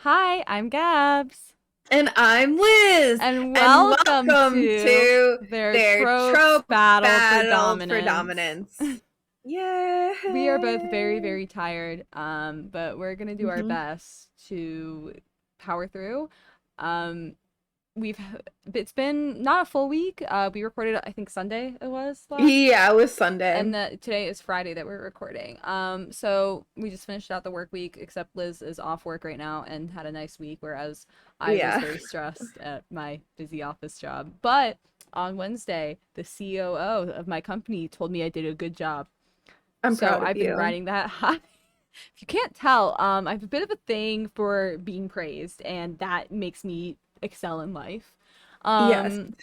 Hi, I'm Gabs, And I'm Liz, and and welcome welcome to to Their their Tropes trope Battled for battled for Dominance. dominance. We are both very, Yay! very tired, but we're gonna do our hmm best to power through. Um, we've it's been not a full week. We recorded, I think Sunday it was last. Yeah, it was Sunday. And today is Friday that we're recording. So we just finished out the work week, except Liz is off work right now and had a nice week, whereas I was Yeah, very stressed at my busy office job. But on Wednesday, the COO of my company told me I did a good job. I'm So proud of I've been you. riding that high. If you can't tell, I have a bit of a thing for being praised, and that makes me excel in life. Yes. Um,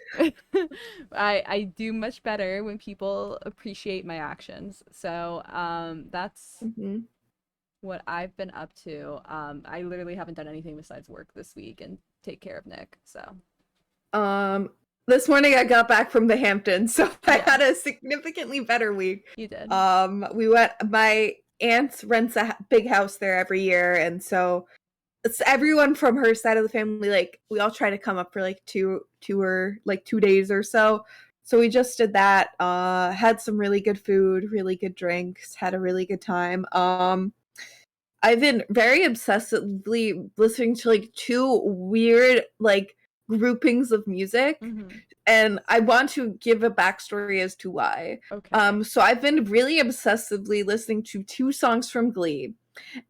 I do much better when people appreciate my actions. So that's hmm what I've been up to. I literally haven't done anything besides work this week and take care of Nick. So Um, this morning I got back from the Hamptons, so I yeah, had a significantly better week. you did. We went. My aunt rents a big house there every year, and so it's everyone from her side of the family, like we all try to come up for like like 2 days or so. So we just did that, had some really good food, really good drinks, had a really good time. I've been very obsessively listening to like two weird like groupings of music, Mm-hmm. and I want to give a backstory as to why. Okay. So I've been really obsessively listening to two songs from Glee,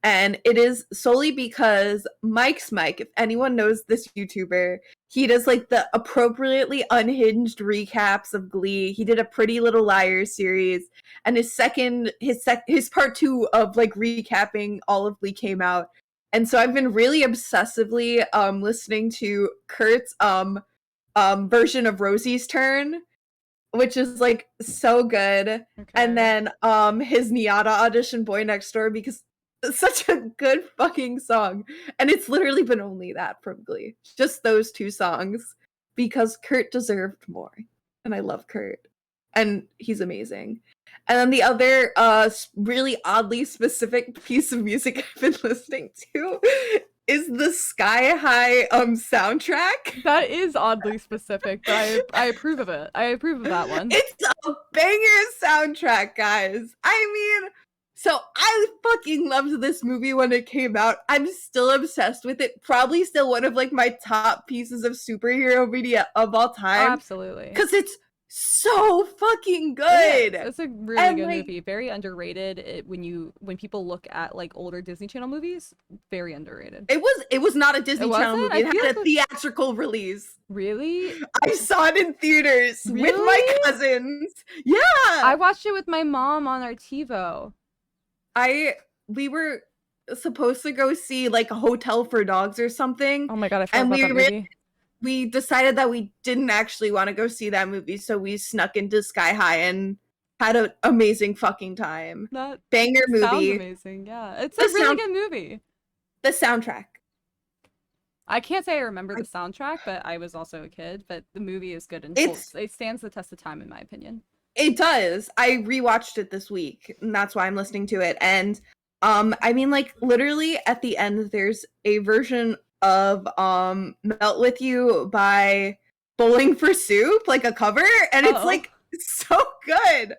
and it is solely because Mike's Mike, if anyone knows this YouTuber, he does like the appropriately unhinged recaps of Glee. He did a Pretty Little Liars series, and his part two of like recapping all of Glee came out. And so I've been really obsessively listening to Kurt's version of Rosie's Turn, which is like so good. And Okay. then his Niata audition Boy Next Door, because it's such a good fucking song. And it's literally been only that from Glee. Just those two songs, because Kurt deserved more. And I love Kurt. And he's amazing. And then the other really oddly specific piece of music I've been listening to is the Sky High soundtrack. That is oddly specific, but I approve of it. I approve of that one. It's a banger soundtrack, guys. I mean, so I fucking loved this movie when it came out. I'm still obsessed with it. Probably still one of like my top pieces of superhero media of all Oh, time, absolutely. because it's so fucking It is. good. It's a really And good like movie. Very underrated. When people look at like older Disney Channel movies, very underrated. it was not a It Disney Channel wasn't? movie. I It feel had like a it was theatrical release. really, I saw it in theaters with my really. cousins. I Yeah. watched it with my mom on our TiVo. I we were supposed to go see like a Hotel for Dogs or something, Oh my god, I forgot and about that movie. we decided that we didn't actually want to go see that movie, so we snuck into Sky High and had an amazing fucking time. That Banger sounds movie. amazing. Yeah, it's a The really sound good movie. the soundtrack. I can't say I remember the I- soundtrack, but I was also a kid. But the movie is good and holds. It's It stands the test of time, in my opinion. it does. I rewatched it this week, and that's why I'm listening to it. And I mean, like literally at the end there's a version of Melt With You by Bowling for Soup, like a cover, and it's Oh, like so good.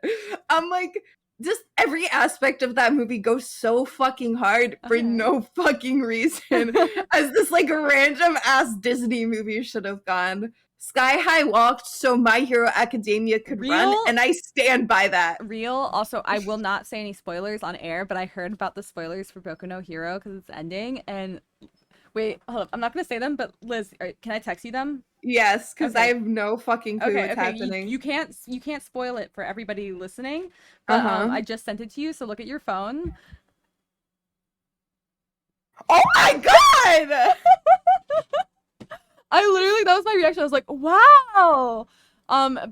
I'm like, just every aspect of that movie goes so fucking hard for okay. no fucking reason, as this like random ass Disney movie should have gone. Sky High walked so My Hero Academia could run, Real and I stand by that. real. Also, I will not say any spoilers on air, but I heard about the spoilers for Boku no Hero because it's ending. And wait, hold up. I'm not gonna say them, but Liz, can I text you them? Yes, because I Okay. have no fucking clue Okay, what's okay. happening. You can't spoil it for everybody listening, Uh but huh. I just sent it to you, so look at your phone. Oh my god! I literally that was my reaction. I was like, "Wow."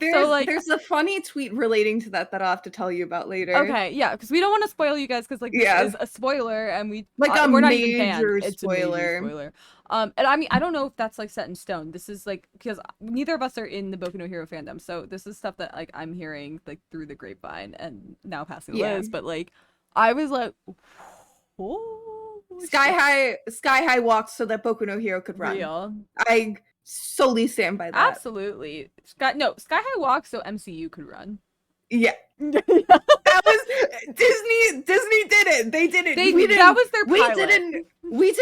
So like There's a funny tweet relating to that I'll have to tell you about later. okay, yeah, because we don't want to spoil you guys because like this Yeah, is a spoiler and like a we're not even fans. major It's a major spoiler. spoiler. And I mean I don't know if that's like set in stone. This is like because neither of us are in the Boku no Hero fandom, so this is stuff that like I'm hearing like through the grapevine and now passing Yeah. Liz. But like I was like, holy Sky High walked so that Boku no Hero could run. Real. I solely stand by that. Absolutely. Sky High walked so MCU could run. Yeah. That was Disney did it. They did it. That was their pilot. We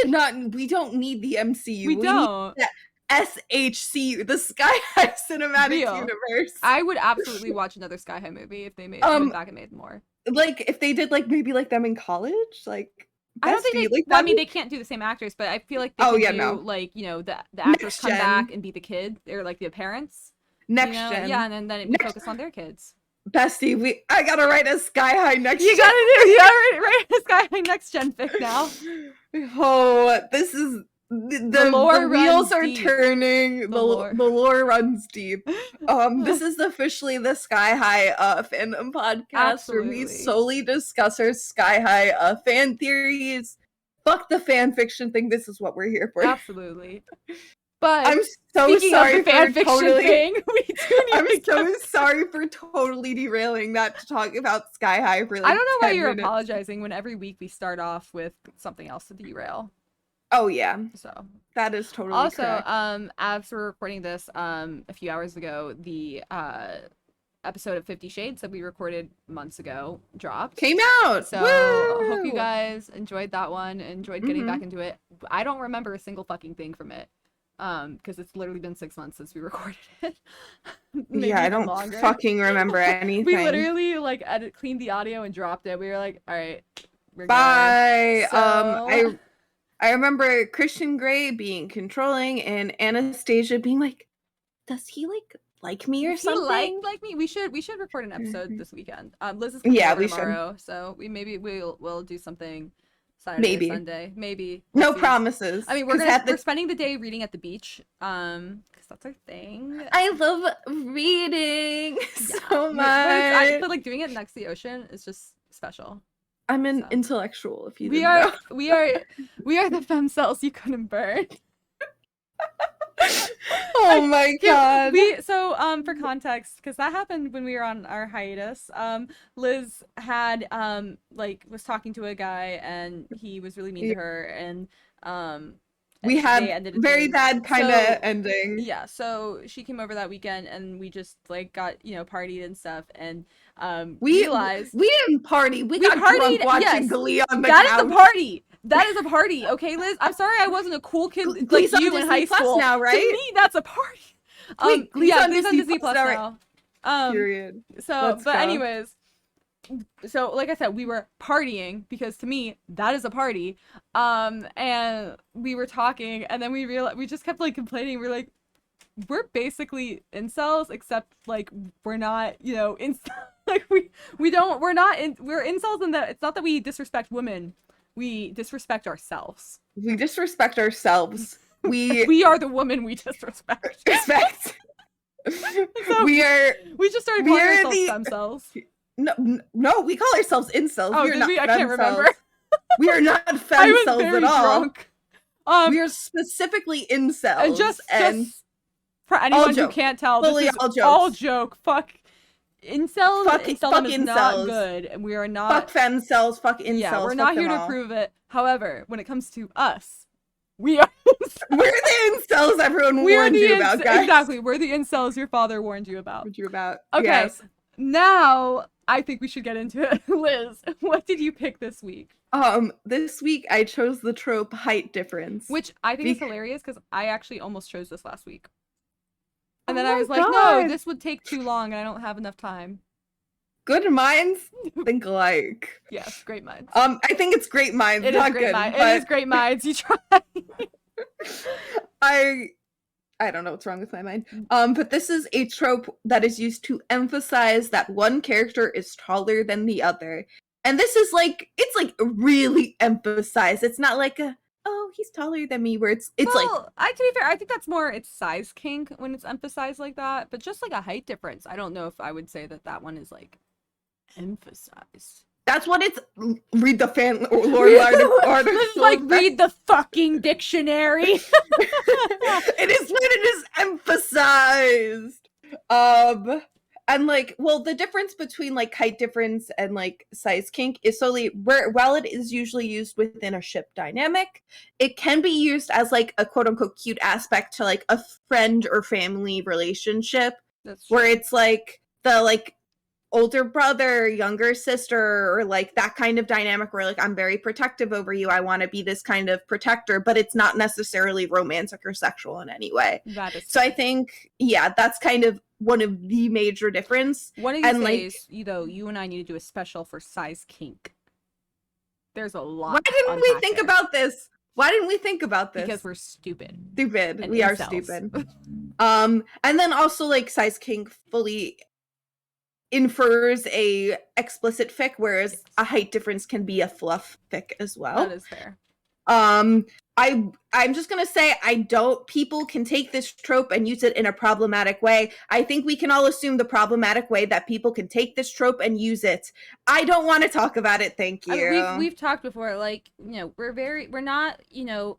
don't need the MCU. We don't. Need the SHC, the Sky High Cinematic Universe. I would absolutely watch another Sky High movie if they went back and made more. Like if they did like maybe like them in college, like I don't think I mean they can't do the same actors, but I feel like they could do like, you know, the actors come back and be the kid or like the parents. Next gen. Yeah, and then we focus on their kids. Bestie, I gotta write a Sky High next gen. You gotta write a Sky High next gen fic now. Oh, this is the wheels are turning. The lore runs deep. This is officially the Sky High fandom podcast where we solely discuss our Sky High fan theories. Fuck the fan fiction thing. This is what we're here for. Absolutely. But I'm so sorry for fan fiction thing. I'm so sorry for totally derailing that to talk about Sky High for like I don't know why you're minutes. apologizing when every week we start off with something else to derail. Oh yeah. So that is totally also correct. as we're recording this a few hours ago, the episode of 50 Shades that we recorded months ago dropped. Came out. So I hope you guys enjoyed that one, enjoyed getting back into it. I don't remember a single fucking thing from it. Because it's literally been 6 months since we recorded it. Yeah, I don't fucking remember anything. We literally like cleaned the audio and dropped it. We were like, all right, we're bye. So... I remember Christian Grey being controlling and Anastasia being like, does he like me or something? He like me. We should record an episode this weekend. Liz is coming over tomorrow, so we'll do something Saturday or Sunday. Maybe. No promises. I mean, we're spending the day reading at the beach. Because that's our thing. I love reading so much. But like doing it next to the ocean is just special. I'm an intellectual. If you we are the femme cells you couldn't burn. Oh my god. For context, because that happened when we were on our hiatus, Liz had was talking to a guy and he was really mean to her, and we had very bad kind of ending. Yeah, so she came over that weekend and we just like got, partied and stuff, and we realized we didn't party. We got drunk watching Glee on the couch. That is a party. That is a party, okay, Liz? I'm sorry I wasn't a cool kid like you in high school. Now, right? To me, that's a party. Glee's on Disney Plus now. Period. Anyways, so like I said, we were partying because to me that is a party. And we were talking, and then we realized we just kept like complaining. We're like, we're basically incels, except like we're not, like we're incels in that it's not that we disrespect women. We disrespect ourselves. We disrespect ourselves. We are the woman we disrespect. So we just started calling ourselves themselves. No, we call ourselves incels. Oh, I can't remember. We are not femcells at all. Drunk. We are specifically incels. And just for anyone who can't tell, this is all joke. Fuck incels. Incel is not good, and we are not. Fuck femcells. Fuck incels. Yeah, we're not here to prove it. However, when it comes to us, we are. We're the incels everyone warned you about, guys. Exactly, we're the incels your father warned you about. Okay, yes. Now I think we should get into it. Liz, what did you pick this week? This week I chose the trope height difference, which I think is hilarious because I actually almost chose this last week. And then I was like, no, this would take too long and I don't have enough time. Good minds think alike. Yes, great minds. I think it's great minds. It not is great good. It is great minds. You try. I don't know what's wrong with my mind. But this is a trope that is used to emphasize that one character is taller than the other. And this is it's really emphasized. It's not like he's taller than me, where it's like, to be fair, I think that's more it's size kink when it's emphasized like that, but just like a height difference, I don't know if I would say that one is like emphasized. That's what it's. Read the fan lore article. Like read the fucking dictionary. It is when it is emphasized. And like, well, the difference between like height difference and like size kink is solely where, while it is usually used within a ship dynamic, it can be used as like a quote unquote cute aspect to like a friend or family relationship. That's true. Where it's like the like older brother, younger sister, or like that kind of dynamic where like I'm very protective over you. I want to be this kind of protector, but it's not necessarily romantic or sexual in any way. That is So I fair. think, yeah, that's kind of one of the major difference. One of these And like, days, you and I need to do a special for size kink. There's a lot. why to didn't we unpack think there. about this? Why didn't we think about this? Because we're stupid. Stupid. And We are incels. stupid. And then also like size kink fully infers a explicit fic, whereas Yes. a height difference can be a fluff fic as well. That is fair. I'm just gonna say people can take this trope and use it in a problematic way. I think we can all assume the problematic way that people can take this trope and use it. I don't want to talk about it, thank you. I mean, we've talked before, like, we're not,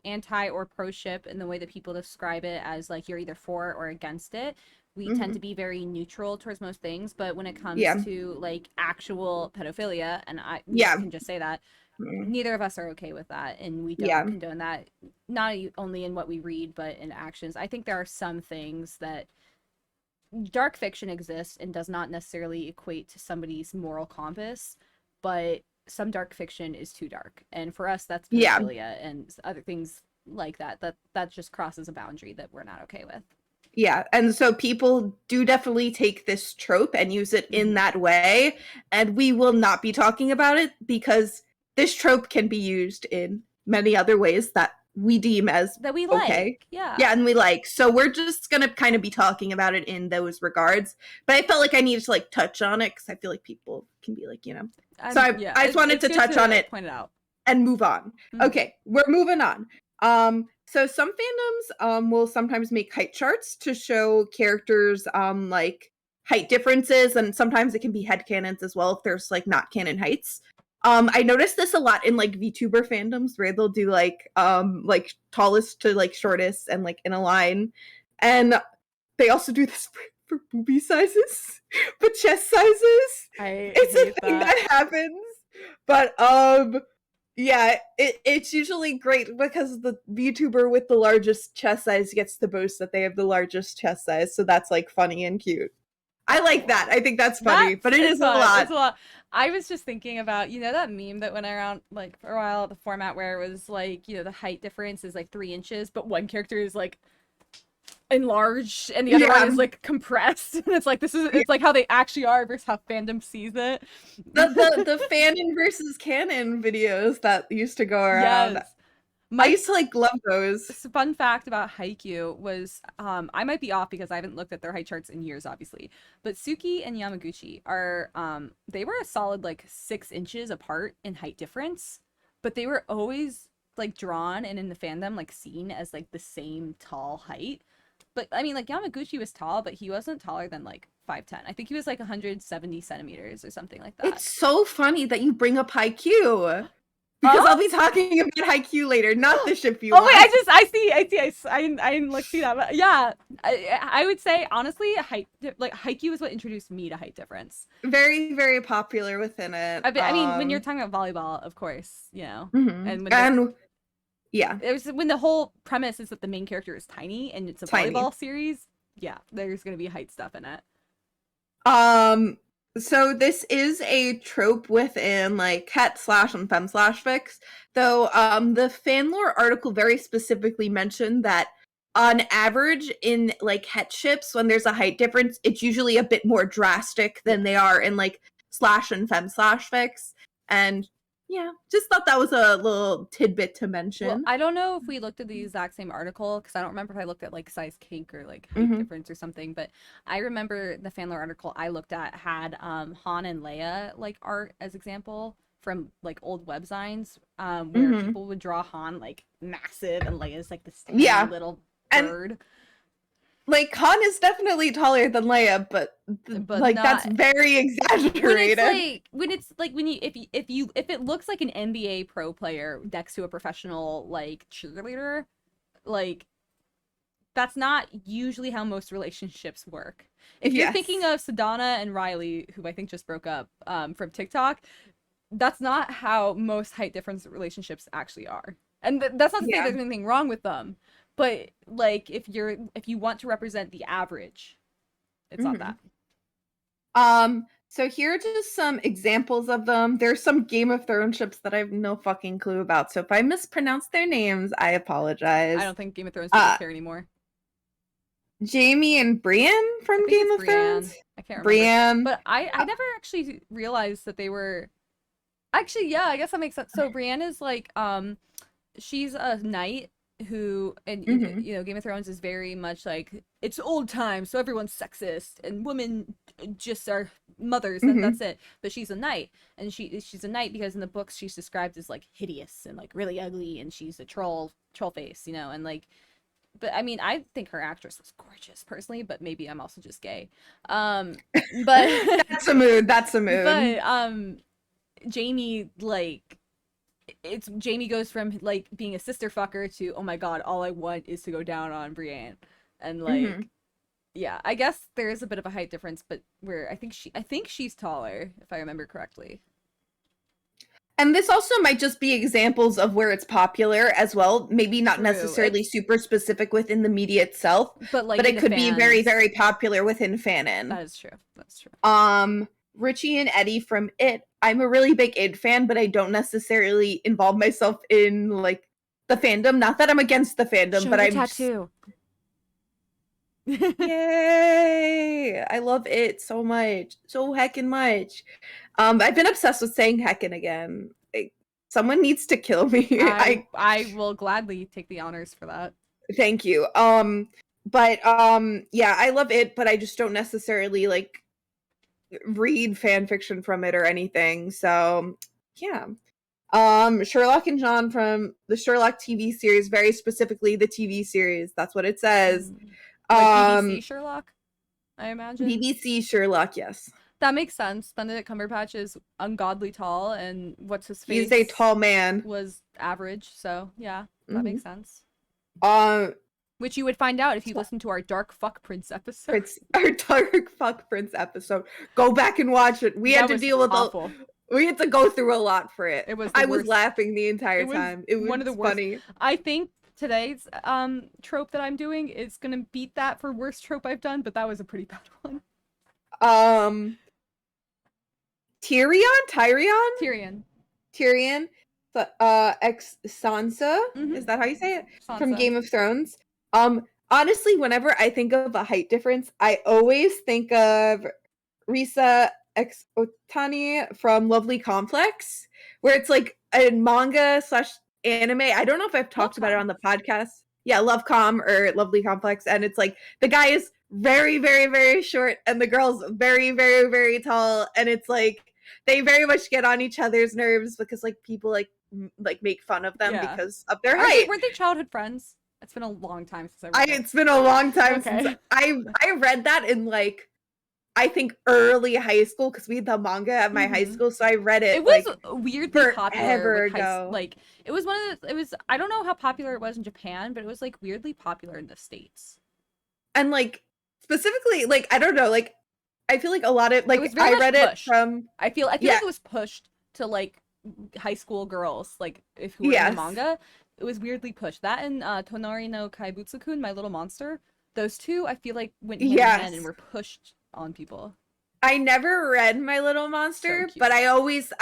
anti or pro ship in the way that people describe it as like you're either for or against it. We tend to be very neutral towards most things, but when it comes to like actual pedophilia, and we can just say that, neither of us are okay with that, and we don't condone that, not only in what we read but in actions. I think there are some things that dark fiction exists and does not necessarily equate to somebody's moral compass, but some dark fiction is too dark, and for us that's pedophilia and other things like that just crosses a boundary that we're not okay with. Yeah, and so people do definitely take this trope and use it in that way, and we will not be talking about it because this trope can be used in many other ways that we deem as that we okay. Like. Yeah, and we like. So we're just gonna kind of be talking about it in those regards. But I felt like I needed to like touch on it because I feel like people can be like, So I just wanted to touch on it, point it out, and move on. Okay, we're moving on. So some fandoms will sometimes make height charts to show characters like height differences, and sometimes it can be headcanons as well if there's like not canon heights. I noticed this a lot in like VTuber fandoms where they'll do like tallest to like shortest and like in a line. And they also do this for boobie sizes, but chest sizes. It's a thing that happens. But yeah, it's usually great because the VTuber with the largest chest size gets to boast that they have the largest chest size, so that's like funny and cute. I like that. I think that's funny, but it is a lot. It's a lot. I was just thinking about, that meme that went around like for a while, the format where it was like, the height difference is like 3 inches, but one character is like enlarged and the other one is like compressed. And it's like it's like how they actually are versus how fandom sees it. The fanon versus canon videos that used to go around. Yes. I used to like love those. Fun fact about Haikyuu was, I might be off because I haven't looked at their height charts in years, obviously, but Suki and Yamaguchi are, they were a solid like 6 inches apart in height difference, but they were always like drawn and in the fandom like seen as like the same tall height. But I mean, like Yamaguchi was tall, but he wasn't taller than like 5'10". I think he was like 170 centimeters or something like that. It's so funny that you bring up Haikyuu. Because I'll be talking about Haikyuu later, not the ship you wait, I didn't see that, but yeah, I would say honestly, Haikyuu is what introduced me to height difference. Very, very popular within it. I mean, when you're talking about volleyball, of course, and yeah, it was when the whole premise is that the main character is tiny and it's a volleyball series. Yeah, there's gonna be height stuff in it. So this is a trope within like het/ and fem/ fics, though the fanlore article very specifically mentioned that on average in like het ships, when there's a height difference, it's usually a bit more drastic than they are in like / and fem/ fics. And yeah, just thought that was a little tidbit to mention. Well, I don't know if we looked at the exact same article because I don't remember if I looked at like size kink or like height difference or something, but I remember the fanlore article I looked at had Han and Leia like art as example from like old webzines where people would draw Han like massive and Leia's like this tiny little bird. Like Han is definitely taller than Leia, but like not, that's very exaggerated. When if it looks like an NBA pro player next to a professional like cheerleader, like that's not usually how most relationships work. If you're thinking of Sadana and Riley, who I think just broke up from TikTok, that's not how most height difference relationships actually are. And that's not to say there's anything wrong with them, but like if you want to represent the average, it's not that. So here are just some examples of them. There's some Game of Thrones ships that I have no fucking clue about. So if I mispronounce their names, I apologize. I don't think Game of Thrones people care anymore. Jamie and Brienne from Game of Thrones? I can't remember. Brienne. But I never actually realized that they were... Actually, yeah, I guess that makes sense. So Brienne is like, she's a knight who, and you know, Game of Thrones is very much like, it's old times, so everyone's sexist, and women just are mothers, and that's it. But she's a knight, and she's a knight because in the books she's described as like hideous and like really ugly, and she's a troll face, you know, and like, but I mean, I think her actress was gorgeous personally, but maybe I'm also just gay. But that's a mood. But Jamie, like, Jamie goes from like being a sister fucker to, oh my god, all I want is to go down on Brienne, and like, yeah, I guess there is a bit of a height difference, but I think she's taller if I remember correctly. And this also might just be examples of where it's popular as well. Maybe not necessarily super specific within the media itself, but it could be very, very popular within fanon. That is true. That's true. Richie and Eddie from It. I'm a really big It fan, but I don't necessarily involve myself in like the fandom. Not that I'm against the fandom, but I'm tattoo. Yay! I love It so much, so heckin' much. I've been obsessed with saying heckin' again. Someone needs to kill me. I will gladly take the honors for that. Thank you. But yeah, I love It, but I just don't necessarily like read fan fiction from it or anything. So yeah. Sherlock and John from the Sherlock TV series, very specifically the TV series. That's what it says. Like BBC Sherlock, I imagine. BBC Sherlock, yes. That makes sense. Benedict Cumberbatch is ungodly tall, and what's his face? He's a tall man. Was average, so yeah, that makes sense. Which you would find out if you listen to our Dark Fuck Prince episode. Our Dark Fuck Prince episode. Go back and watch it. We had to deal with awful. We had to go through a lot for it. I was laughing the entire time. It was one of the funny. Worst. I think today's trope that I'm doing is gonna beat that for worst trope I've done, but that was a pretty bad one. Tyrion. Ex Sansa. Is that how you say it? Sansa. From Game of Thrones. Honestly, whenever I think of a height difference, I always think of Risa ex Otani from Lovely Complex, where it's like a manga / anime. I don't know if I've talked about it on the podcast. Yeah, Lovecom or Lovely Complex, and it's like the guy is very, very, very short, and the girl's very, very, very tall, and it's like they very much get on each other's nerves because like people like make fun of them because of their height. Weren't they childhood friends? It's been a long time since I read It's been a long time since I read that in like I think early high school because we had the manga at my high school, so I read it. It was weirdly popular. Ago. It was I don't know how popular it was in Japan, but it was like weirdly popular in the States. And like specifically, like I don't know, like I feel like a lot of like I read it from. I feel like it was pushed to like high school girls, like if who were in the manga. It was weirdly pushed. That and Tonari no Kaibutsu-kun, My Little Monster. Those two, I feel like went hand in hand and were pushed on people. I never read My Little Monster, but I always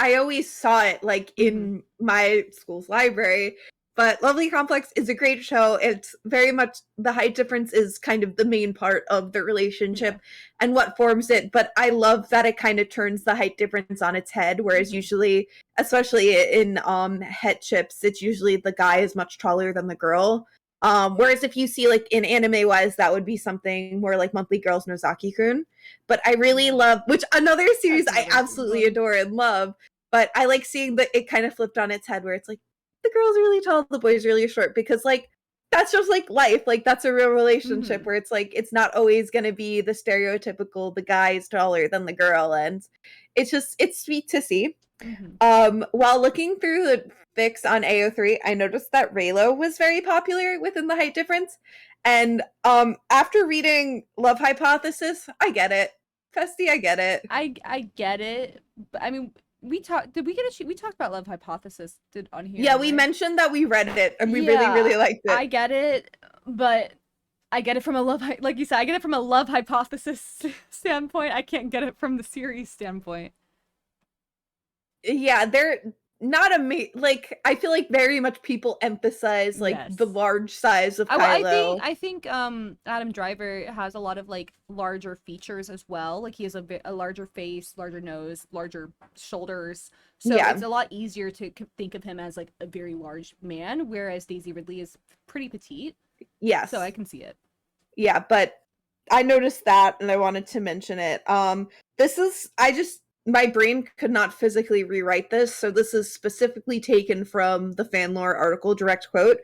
saw it like in my school's library. But Lovely Complex is a great show. It's very much the height difference is kind of the main part of the relationship and what forms it. But I love that it kind of turns the height difference on its head, whereas usually, especially in het ships, it's usually the guy is much taller than the girl. Whereas if you see like in anime wise, that would be something more like Monthly Girls Nozaki-kun. But I really love, which another series I absolutely adore and love. But I like seeing that it kind of flipped on its head where it's like, the girl's really tall, the boy's really short, because like that's just like life. Like that's a real relationship Mhm. where it's like it's not always going to be the stereotypical the guy is taller than the girl, and it's sweet to see. Mhm. While looking through the fics on AO3, I noticed that Raylo was very popular within the height difference. And after reading Love Hypothesis, I get it. Festy, I get it. I get it, but I mean, we talked. Did we get a? We talked about Love Hypothesis did on Yeah, here, we right? mentioned that we read it and we really, Yeah, really liked I it. get it, but I get it from a like you said, I get it from a Love Hypothesis standpoint. I can't get it from the series standpoint. Yeah, they're not like I feel like very much people emphasize like Yes. the large size of I Kylo. think Adam Driver has a lot of like larger features as well. Like he has a larger face, larger nose, larger shoulders. So Yeah. it's a lot easier to think of him as like a very large man, whereas Daisy Ridley is pretty petite. So I Yes. can see it. Yeah, but I noticed that and I wanted to mention it. This is I just my brain could not physically rewrite this, so this is specifically taken from the fan lore article direct quote.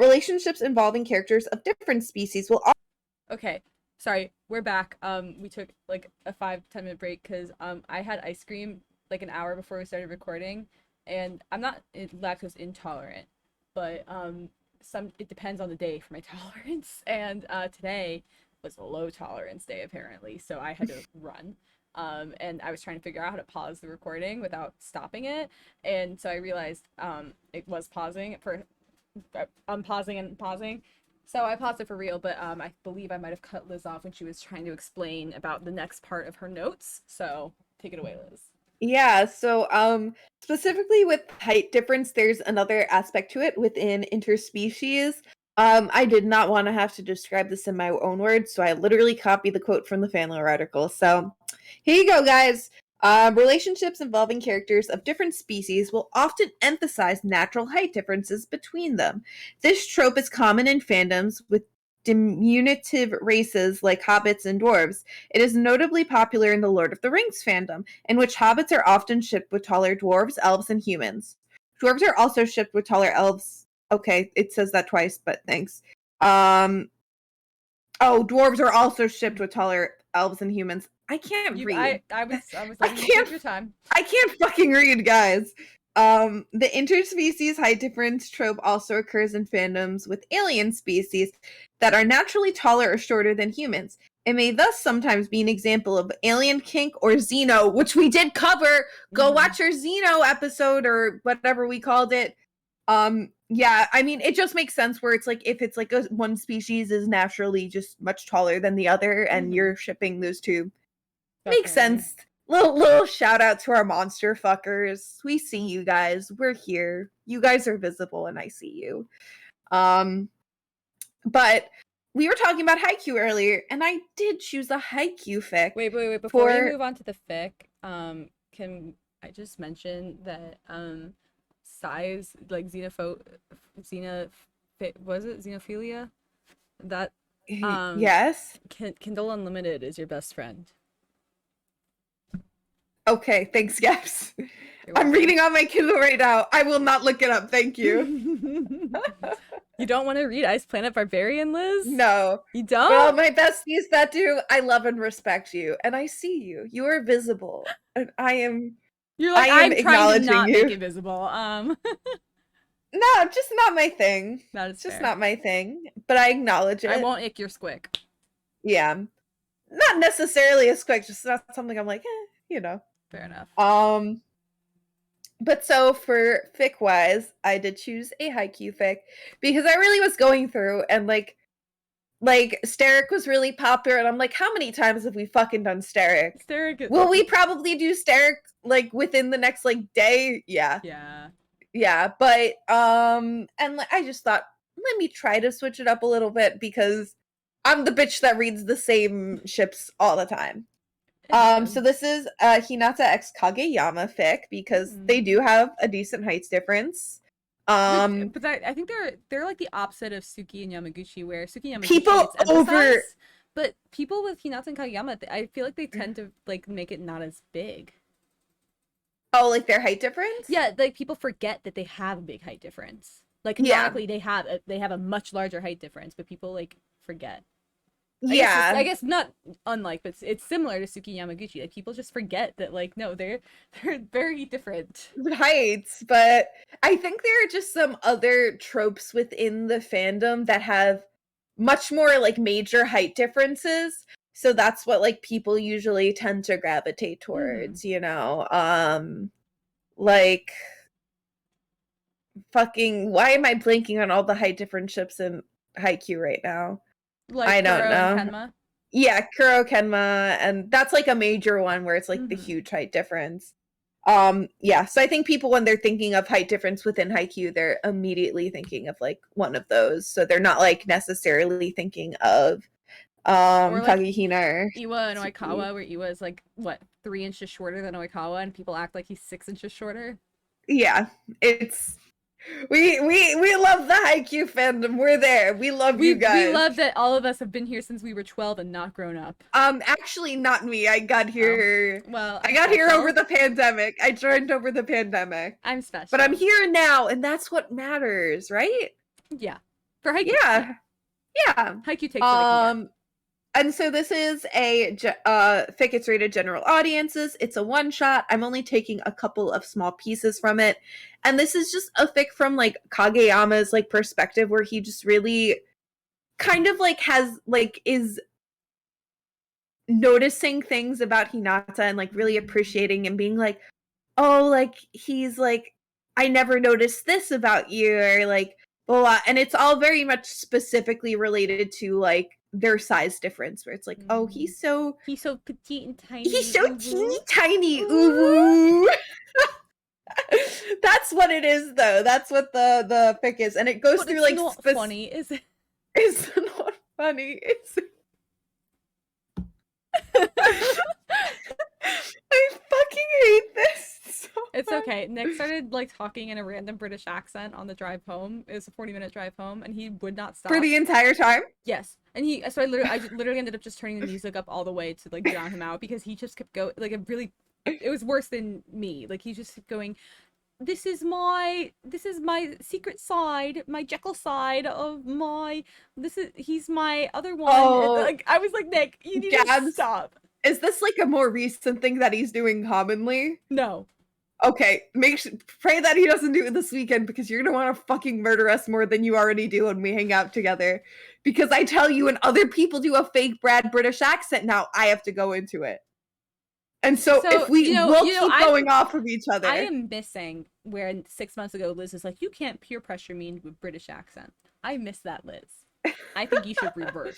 Relationships involving characters of different species will Okay. Sorry, we're back. We took like a 5-10 minute break because I had ice cream like an hour before we started recording, and I'm not lactose intolerant, but some it depends on the day for my tolerance, and today was a low tolerance day apparently, so I had to run. And I was trying to figure out how to pause the recording without stopping it, and so I realized it was pausing for unpausing and pausing. So I paused it for real, but I believe I might have cut Liz off when she was trying to explain about the next part of her notes. So take it away, Liz. Yeah, so specifically with height difference, there's another aspect to it within interspecies. I did not want to have to describe this in my own words, so I literally copied the quote from the fanlore article. So here you go, guys. Relationships involving characters of different species will often emphasize natural height differences between them. This trope is common in fandoms with diminutive races like hobbits and dwarves. It is notably popular in the Lord of the Rings fandom, in which hobbits are often shipped with taller dwarves, elves, and humans. Dwarves are also shipped with taller elves. Okay, it says that twice, but thanks. Oh, dwarves are also shipped with taller elves and humans. I can't You, read. I was I letting you take your can't time. I can't fucking read, guys. The interspecies height difference trope also occurs in fandoms with alien species that are naturally taller or shorter than humans. It may thus sometimes be an example of alien kink or xeno, which we did cover. Go watch our xeno episode or whatever we called it. Yeah, I mean, it just makes sense where it's like if it's like one species is naturally just much taller than the other, and you're shipping those two. Makes Definitely. sense. Little shout out to our monster fuckers. We see you guys. We're here. You guys are visible and I see you. Um but we were talking about Haikyuu earlier, and I did choose a Haikyuu fic Wait. Before we for move on to the fic, can I just mention that size like was it xenophilia? That um yes. Kindle Unlimited is your best friend. Okay, thanks, Gabs. You're I'm welcome. reading on my Kindle right now. I will not look it up. Thank you. You don't want to read Ice Planet Barbarian, Liz? No. You But all don't? my besties that do, I love and respect you. And I see you. You are visible. And You're I like, am I'm trying to acknowledging not make you. it visible. No, just not my thing. That is Just fair. not my thing. But I acknowledge I it. won't ick your squick. Yeah. Not necessarily a squick, just not something I'm like, you know. Fair enough. But so for fic wise, I did choose a Haikyuu fic because I really was going through and like Steric was really popular, and I'm like, how many times have we fucking done Steric? Steric. Will we probably do Steric like within the next like day? Yeah. Yeah. Yeah, but and like I just thought, let me try to switch it up a little bit because I'm the bitch that reads the same ships all the time. So this is Hinata x Kageyama fic because they do have a decent heights difference. But I think they're like the opposite of Suki and Yamaguchi, where Suki and Yamaguchi People gets over emphasized, but people with Hinata and Kageyama, I feel like they tend to like make it not as big. oh, like their height difference? Yeah, like people forget that they have a big height difference. Like Yeah. canonically, they have a much larger height difference, but people like forget. Yeah. I guess not unlike, but it's similar to Suki Yamaguchi. Like people just forget that like no, they're very different. Heights, but I think there are just some other tropes within the fandom that have much more like major height differences. So that's what like people usually tend to gravitate towards, you know. Like fucking why am I blanking on all the height differences in Haikyuu right now? Like I don't Kuro and know. Kenma. Yeah, Kuro Kenma, and that's like a major one where it's like the huge height difference. Yeah, so I think people when they're thinking of height difference within Haikyuu, they're immediately thinking of like one of those. So they're not like necessarily thinking of Or like Kagehina or Iwa and Tsuki. Oikawa, where Iwa is like what 3 inches shorter than Oikawa, and people act like he's 6 inches shorter. Yeah, it's we love the Haikyuu fandom. We're there. We love you guys. We love that all of us have been here since we were 12 and not grown up. Actually not me. I got here. Well, I got here over the pandemic. I joined over the pandemic. I'm special. But I'm here now, and that's what matters, right? Yeah. For Haikyuu. Yeah. Yeah. Haikyuu takes what it can get. And so this is a fic. It's rated general audiences. It's a one shot. I'm only taking a couple of small pieces from it, and this is just a fic from like Kageyama's like perspective, where he just really kind of like has like is noticing things about Hinata and like really appreciating and being like, oh, like he's like, I never noticed this about you, or like blah, blah. And it's all very much specifically related to like their size difference, where it's like, oh, he's so petite and tiny. He's so teeny tiny. Ooh. That's what it is, though. That's what the fic is, and it goes but through it's like not funny, is it? It's not funny. It's I fucking hate this. So it's okay. Nick started like talking in a random British accent on the drive home. It was a 40-minute drive home, and he would not stop for the entire time. Yes, and I literally ended up just turning the music up all the way to like drown him out, because he just kept going like it was worse than me. Like he just kept going, this is my secret side, my Jekyll side of my he's my other one. Oh, and, like I was like, Nick, you need to stop. Is this like a more recent thing that he's doing commonly? No. Okay, pray that he doesn't do it this weekend, because you're gonna want to fucking murder us more than you already do when we hang out together. Because I tell you, when other people do a fake British accent, now I have to go into it. And so if we will keep going off of each other. I am missing where 6 months ago Liz is like, you can't peer pressure me into a British accent. I miss that, Liz. I think you should revert.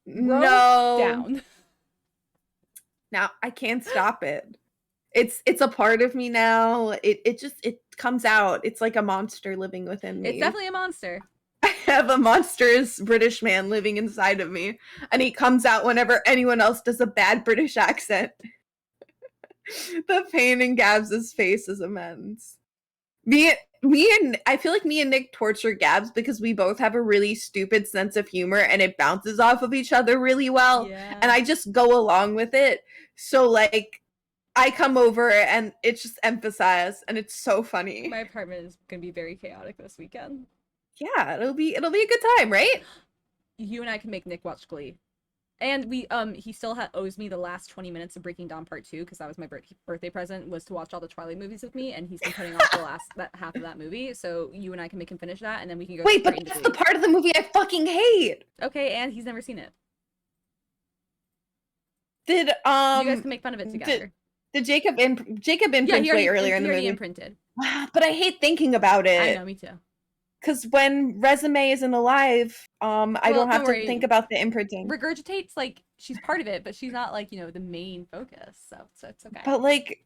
No. Down. Now I can't stop it. It's a part of me now. It just comes out. It's like a monster living within me. It's definitely a monster. I have a monstrous British man living inside of me, and he comes out whenever anyone else does a bad British accent. The pain in Gabs's face is immense. I feel like me and Nick torture Gabs because we both have a really stupid sense of humor, and it bounces off of each other really well. Yeah. And I just go along with it. So like I come over and it's just emphasized, and it's so funny. My apartment is gonna be very chaotic this weekend. Yeah, it'll be a good time, right? You and I can make Nick watch Glee. And we he still owes me the last 20 minutes of Breaking Dawn Part 2, because that was my birthday present, was to watch all the Twilight movies with me, and he's been putting off the last half of that movie. So you and I can make him finish that, and then we can go. Wait, but that's the part of the movie I fucking hate. Okay, and he's never seen it. Did you guys can make fun of it together. Did Jacob imprint way earlier in the movie? Imprinted. But I hate thinking about it. I know, me too. Because when Resume isn't alive, I don't have to think about the imprinting. Regurgitate's like, she's part of it, but she's not like, the main focus. So it's okay. But like,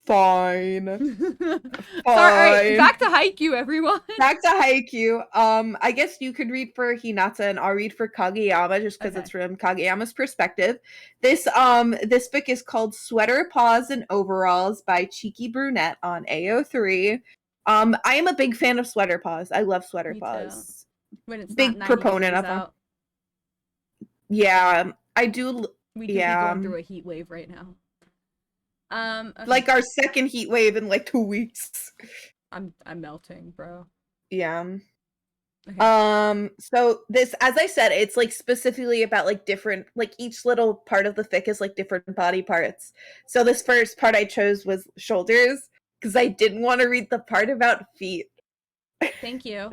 fine. Sorry, all right, back to Haikyuu, everyone. Back to Haikyuu. I guess you could read for Hinata, and I'll read for Kageyama, just because it's from Kageyama's perspective. This book is called Sweater, Paws, and Overalls by Cheeky Brunette on AO3. I am a big fan of Sweater Paws. I love Sweater Paws. When it's big proponent of them. Yeah, I do. We do be going through a heat wave right now. Okay. Like our second heat wave in like 2 weeks. I'm melting, bro. Yeah. Okay. So this, as I said, it's like specifically about like different, like each little part of the fic is like different body parts. So this first part I chose was shoulders because I didn't want to read the part about feet. Thank you.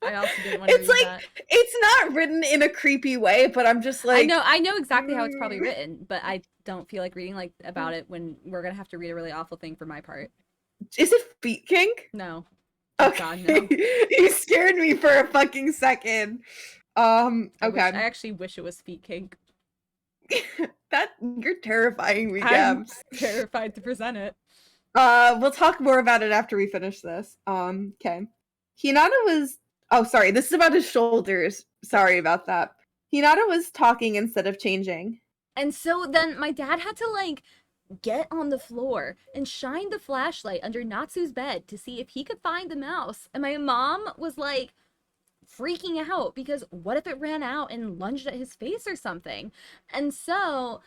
I also didn't want to It's read like that. it's not written in a creepy way, but I'm just like, I know exactly how it's probably mm, written, but I don't feel like reading like about it when we're gonna have to read a really awful thing for my part. is it feet kink? No. Oh God, Okay, no. you scared me for a fucking second. Okay, I actually wish it was feet kink. that you're terrifying me, I'm Gabs. terrified to present it. We'll talk more about it after we finish this. Okay. Hinata was oh sorry, this is about his shoulders. Sorry about that. Hinata was talking instead of changing. And so then my dad had to like get on the floor and shine the flashlight under Natsu's bed to see if he could find the mouse. And my mom was like freaking out because what if it ran out and lunged at his face or something? And so,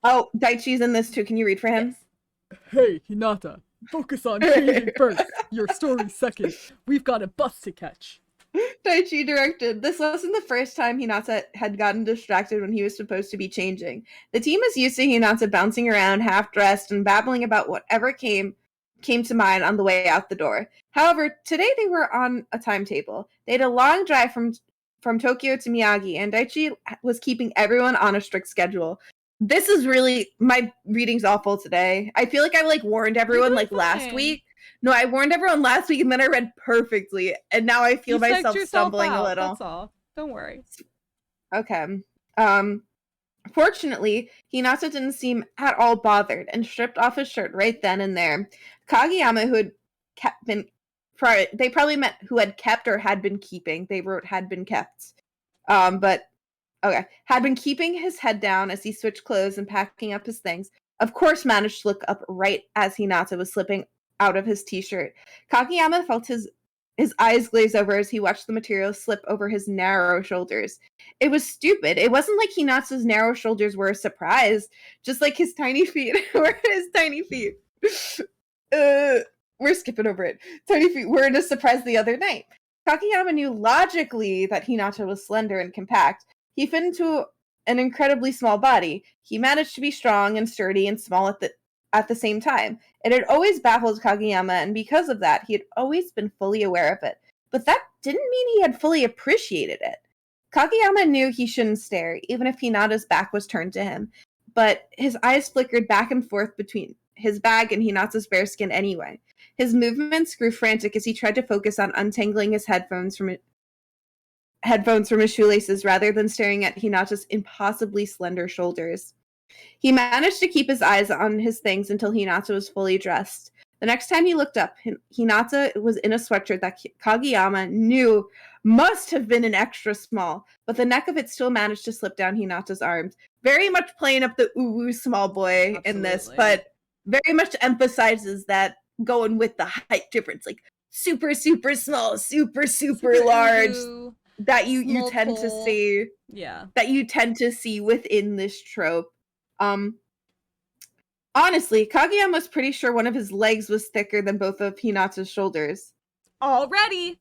Oh, Daichi's in this too. Can you read for him? yes. Hey, Hinata, focus on changing first. Your story second. We've got a bus to catch. Daichi directed. This wasn't the first time Hinata had gotten distracted when he was supposed to be changing. The team is used to Hinata bouncing around, half dressed, and babbling about whatever came to mind on the way out the door. However, today they were on a timetable. They had a long drive from Tokyo to Miyagi, and Daichi was keeping everyone on a strict schedule. This is really my reading's awful today. I feel like I like warned everyone like last week. No, I warned everyone last week and then I read perfectly, and now I feel myself stumbling a little. That's all. Don't worry. Okay. Fortunately, Hinata didn't seem at all bothered and stripped off his shirt right then and there. Kageyama, who had been, they probably meant who had kept or had been keeping. They wrote had been kept. But okay, had been keeping his head down as he switched clothes and packing up his things. Of course, managed to look up right as Hinata was slipping out of his t-shirt. Kageyama felt his eyes glaze over as he watched the material slip over his narrow shoulders. It was stupid. It wasn't like Hinata's narrow shoulders were a surprise, just like his tiny feet were his tiny feet. We're skipping over it. Tiny feet weren't a surprise the other night. Kageyama knew logically that Hinata was slender and compact. He fit into an incredibly small body. He managed to be strong and sturdy and small at the same time. It had always baffled Kageyama, and because of that, he had always been fully aware of it. But that didn't mean he had fully appreciated it. Kageyama knew he shouldn't stare, even if Hinata's back was turned to him. But his eyes flickered back and forth between his bag and Hinata's bare skin anyway. His movements grew frantic as he tried to focus on untangling his headphones from his shoelaces rather than staring at Hinata's impossibly slender shoulders. He managed to keep his eyes on his things until Hinata was fully dressed. The next time he looked up, Hinata was in a sweatshirt that Kageyama knew must have been an extra small, but the neck of it still managed to slip down Hinata's arms. Very much playing up the ooh small boy in this, but very much emphasizes that going with the height difference, like super, super small, super, super large, that you tend to see. Yeah. That you tend to see within this trope. Honestly, Kageyama was pretty sure one of his legs was thicker than both of Hinata's shoulders. Already!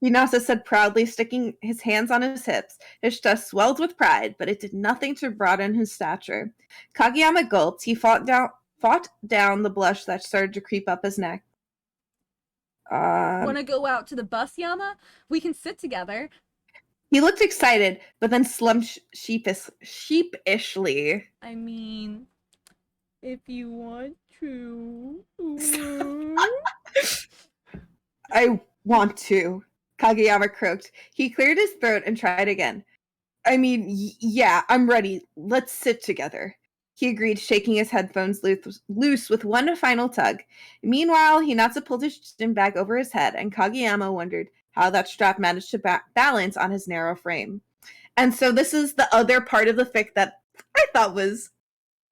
Hinata said proudly, sticking his hands on his hips. His chest swelled with pride, but it did nothing to broaden his stature. Kageyama gulped. He fought down the blush that started to creep up his neck. Wanna go out to the bus, Yama? We can sit together. He looked excited, but then slumped sheepishly. I mean, if you want to. I want to, Kageyama croaked. He cleared his throat and tried again. I mean, yeah, I'm ready. Let's sit together. He agreed, shaking his headphones loose with one final tug. Meanwhile, Hinata pulled his gym bag over his head, and Kageyama wondered how that strap managed to balance on his narrow frame. And so this is the other part of the fic that I thought was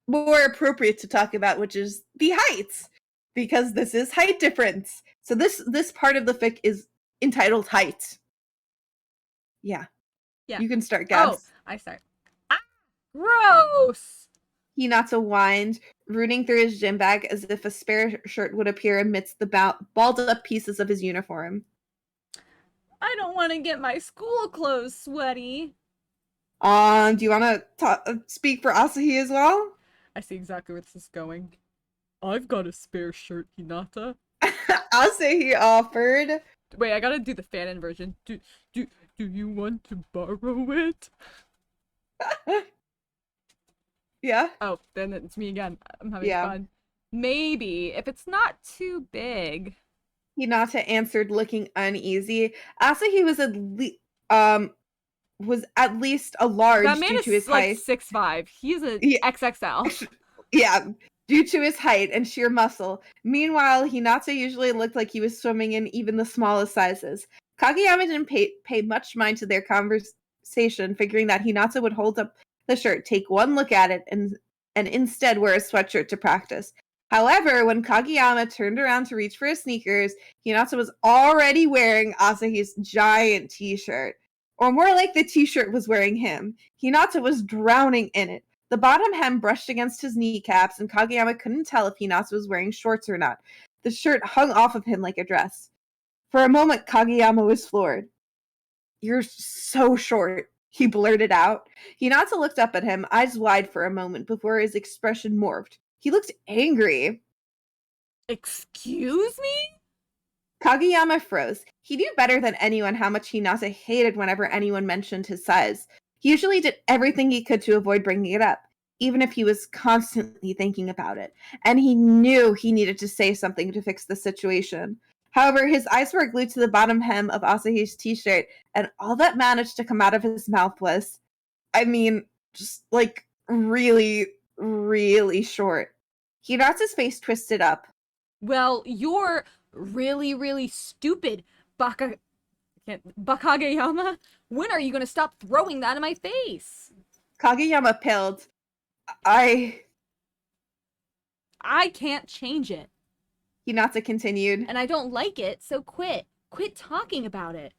more appropriate to talk about, which is the heights, because this is height difference. So this part of the fic is entitled Height. Yeah. Yeah. You can start, Gabs. Oh, I start. Ah, gross! Hinata whined, rooting through his gym bag as if a spare shirt would appear amidst the balled-up pieces of his uniform. I don't want to get my school clothes sweaty. Do you want to speak for Asahi as well? I see exactly where this is going. I've got a spare shirt, Hinata. Asahi offered. Wait, I gotta do the fan-in version. Do you want to borrow it? Yeah. Oh, then it's me again. I'm having Yeah. fun. Maybe, if it's not too big. Hinata answered, looking uneasy. Asahi was at least a large That man due is to his like height. 6'5". He's a Yeah. XXL. Yeah, due to his height and sheer muscle. Meanwhile, Hinata usually looked like he was swimming in even the smallest sizes. Kageyama didn't pay much mind to their conversation, figuring that Hinata would hold up the shirt, take one look at it, and instead wear a sweatshirt to practice. However, when Kageyama turned around to reach for his sneakers, Hinata was already wearing Asahi's giant t-shirt. Or more like the t-shirt was wearing him. Hinata was drowning in it. The bottom hem brushed against his kneecaps, and Kageyama couldn't tell if Hinata was wearing shorts or not. The shirt hung off of him like a dress. For a moment, Kageyama was floored. "You're so short," he blurted out. Hinata looked up at him, eyes wide for a moment before his expression morphed. He looked angry. Excuse me? Kageyama froze. He knew better than anyone how much Hinata hated whenever anyone mentioned his size. He usually did everything he could to avoid bringing it up, even if he was constantly thinking about it, and he knew he needed to say something to fix the situation. However, his eyes were glued to the bottom hem of Asahi's t-shirt, and all that managed to come out of his mouth was, just like really, really short. Hinata's face twisted up. Well, you're really, really stupid, Bakageyama. When are you gonna stop throwing that in my face? Kageyama paled. I can't change it. Hinata continued. And I don't like it, so quit. Quit talking about it.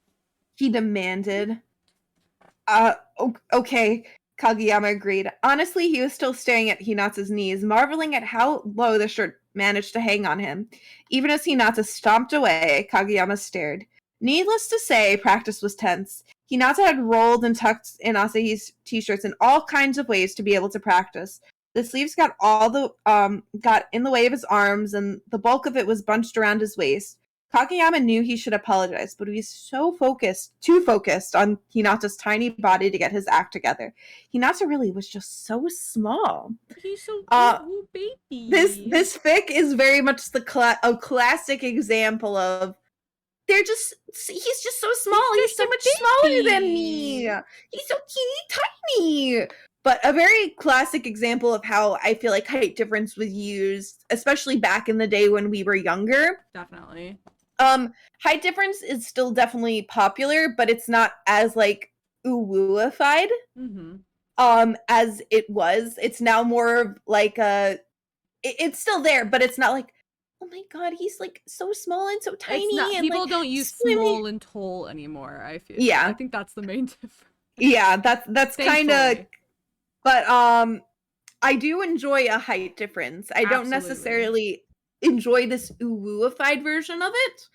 He demanded. Okay, Kageyama agreed. Honestly, he was still staring at Hinata's knees, marveling at how low the shirt managed to hang on him. Even as Hinata stomped away, Kageyama stared. Needless to say, practice was tense. Hinata had rolled and tucked in Asahi's t-shirts in all kinds of ways to be able to practice. The sleeves got in the way of his arms, and the bulk of it was bunched around his waist. Kageyama knew he should apologize, but he was too focused on Hinata's tiny body to get his act together. Hinata really was just so small. He's so cute, baby. This fic is very much a classic example of he's just so small. He's so much smaller than me. He's so teeny tiny. But a very classic example of how I feel like height difference was used, especially back in the day when we were younger. Definitely. Height difference is still definitely popular, but it's not as like uwooified as it was. It's now more of like it's still there, but it's not like, oh my god, he's like so small and so tiny. And people like, don't use small and tall anymore, I feel. Yeah. I think that's the main difference. Yeah, that's kind of. But I do enjoy a height difference. I don't necessarily enjoy this uwooified version of it,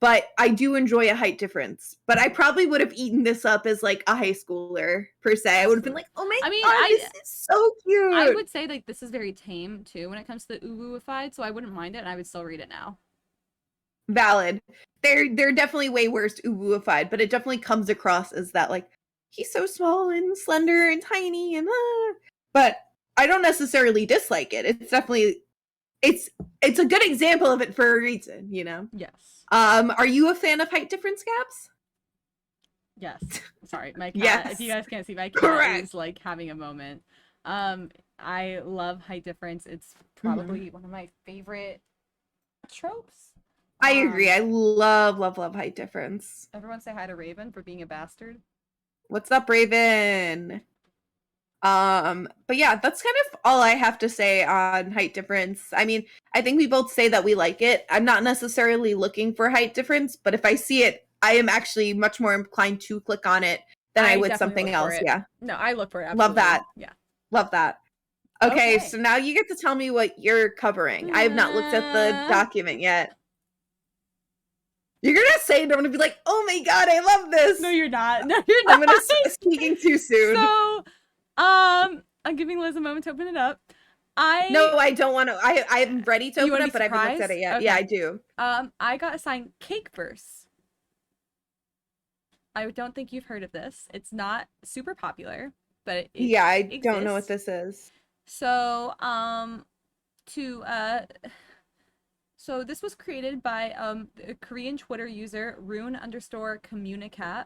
but I do enjoy a height difference. But I probably would have eaten this up as like a high schooler per se. I would have been like, oh my god, this is so cute. I would say like this is very tame too when it comes to the uwooified, so I wouldn't mind it and I would still read it now. Valid. They're definitely way worse uwooified, but it definitely comes across as that like he's so small and slender and tiny and but I don't necessarily dislike it. It's definitely it's a good example of it for a reason, you know? Yes. Are you a fan of height difference, Gabs? Yes. Sorry, my cat. Yes. If you guys can't see, my cat Correct. is like having a moment. I love height difference. It's probably one of my favorite tropes. I agree. I love height difference. Everyone say hi to Raven for being a bastard. What's up, Raven? But yeah, that's kind of all I have to say on height difference. I mean, I think we both say that we like it. I'm not necessarily looking for height difference, but if I see it, I am actually much more inclined to click on it than I would something else. Yeah. No, I look for it. Love Absolutely. that. Yeah. Love that. Okay, Okay. so now you get to tell me what you're covering. I have not looked at the document yet. You're gonna say it, I'm gonna be like, oh my god, I love this! No, you're not. No, you're not. I'm gonna speaking too soon. So, I'm giving Liz a moment to open it up. No, I don't want to. I'm ready to You open wanna it, be but I haven't looked at surprised? it yet. Okay. Yeah, I do. I got assigned Cakeverse. I don't think you've heard of this. It's not super popular, but it Yeah, I exists. don't know what this is. So, so this was created by a Korean Twitter user rune_communicat.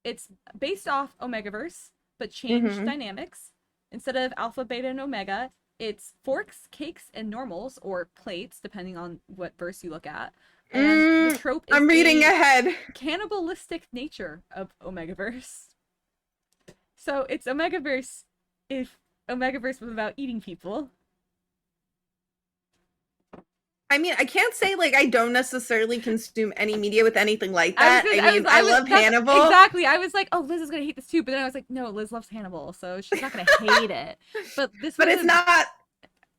It's based off Omegaverse, but changed dynamics. Instead of alpha, beta, and omega, it's forks, cakes, and normals, or plates, depending on what verse you look at. And the trope is I'm reading ahead. cannibalistic nature of Omegaverse. So it's Omegaverse if Omegaverse was about eating people. I mean, I can't say like I don't necessarily consume any media with anything like that. I love Hannibal. Exactly. I was like, oh, Liz is gonna hate this too, but then I was like, no, Liz loves Hannibal, so she's not gonna hate it. But it's not.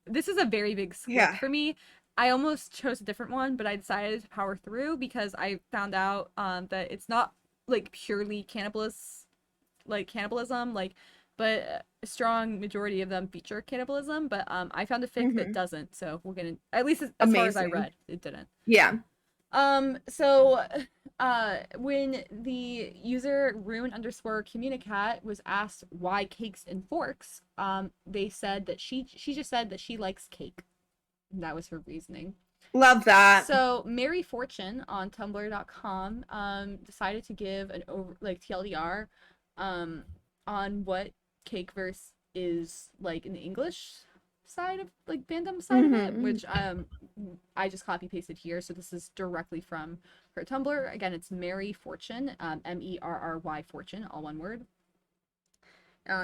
This is a very big squeak for me. I almost chose a different one, but I decided to power through because I found out that it's not like purely cannibalism, but a strong majority of them feature cannibalism. But I found a fic that doesn't, so we're gonna, at least as far as I read, it didn't. Yeah. So when the user rune_communicat was asked why cakes and forks, they said that she just said that she likes cake. And that was her reasoning. Love that. So Mary Fortune on tumblr.com decided to give an TLDR on what Cakeverse is like in the English side of like fandom side of it, which I just copy pasted here. So this is directly from her Tumblr. Again, it's Mary Fortune, Merry Fortune, all one word.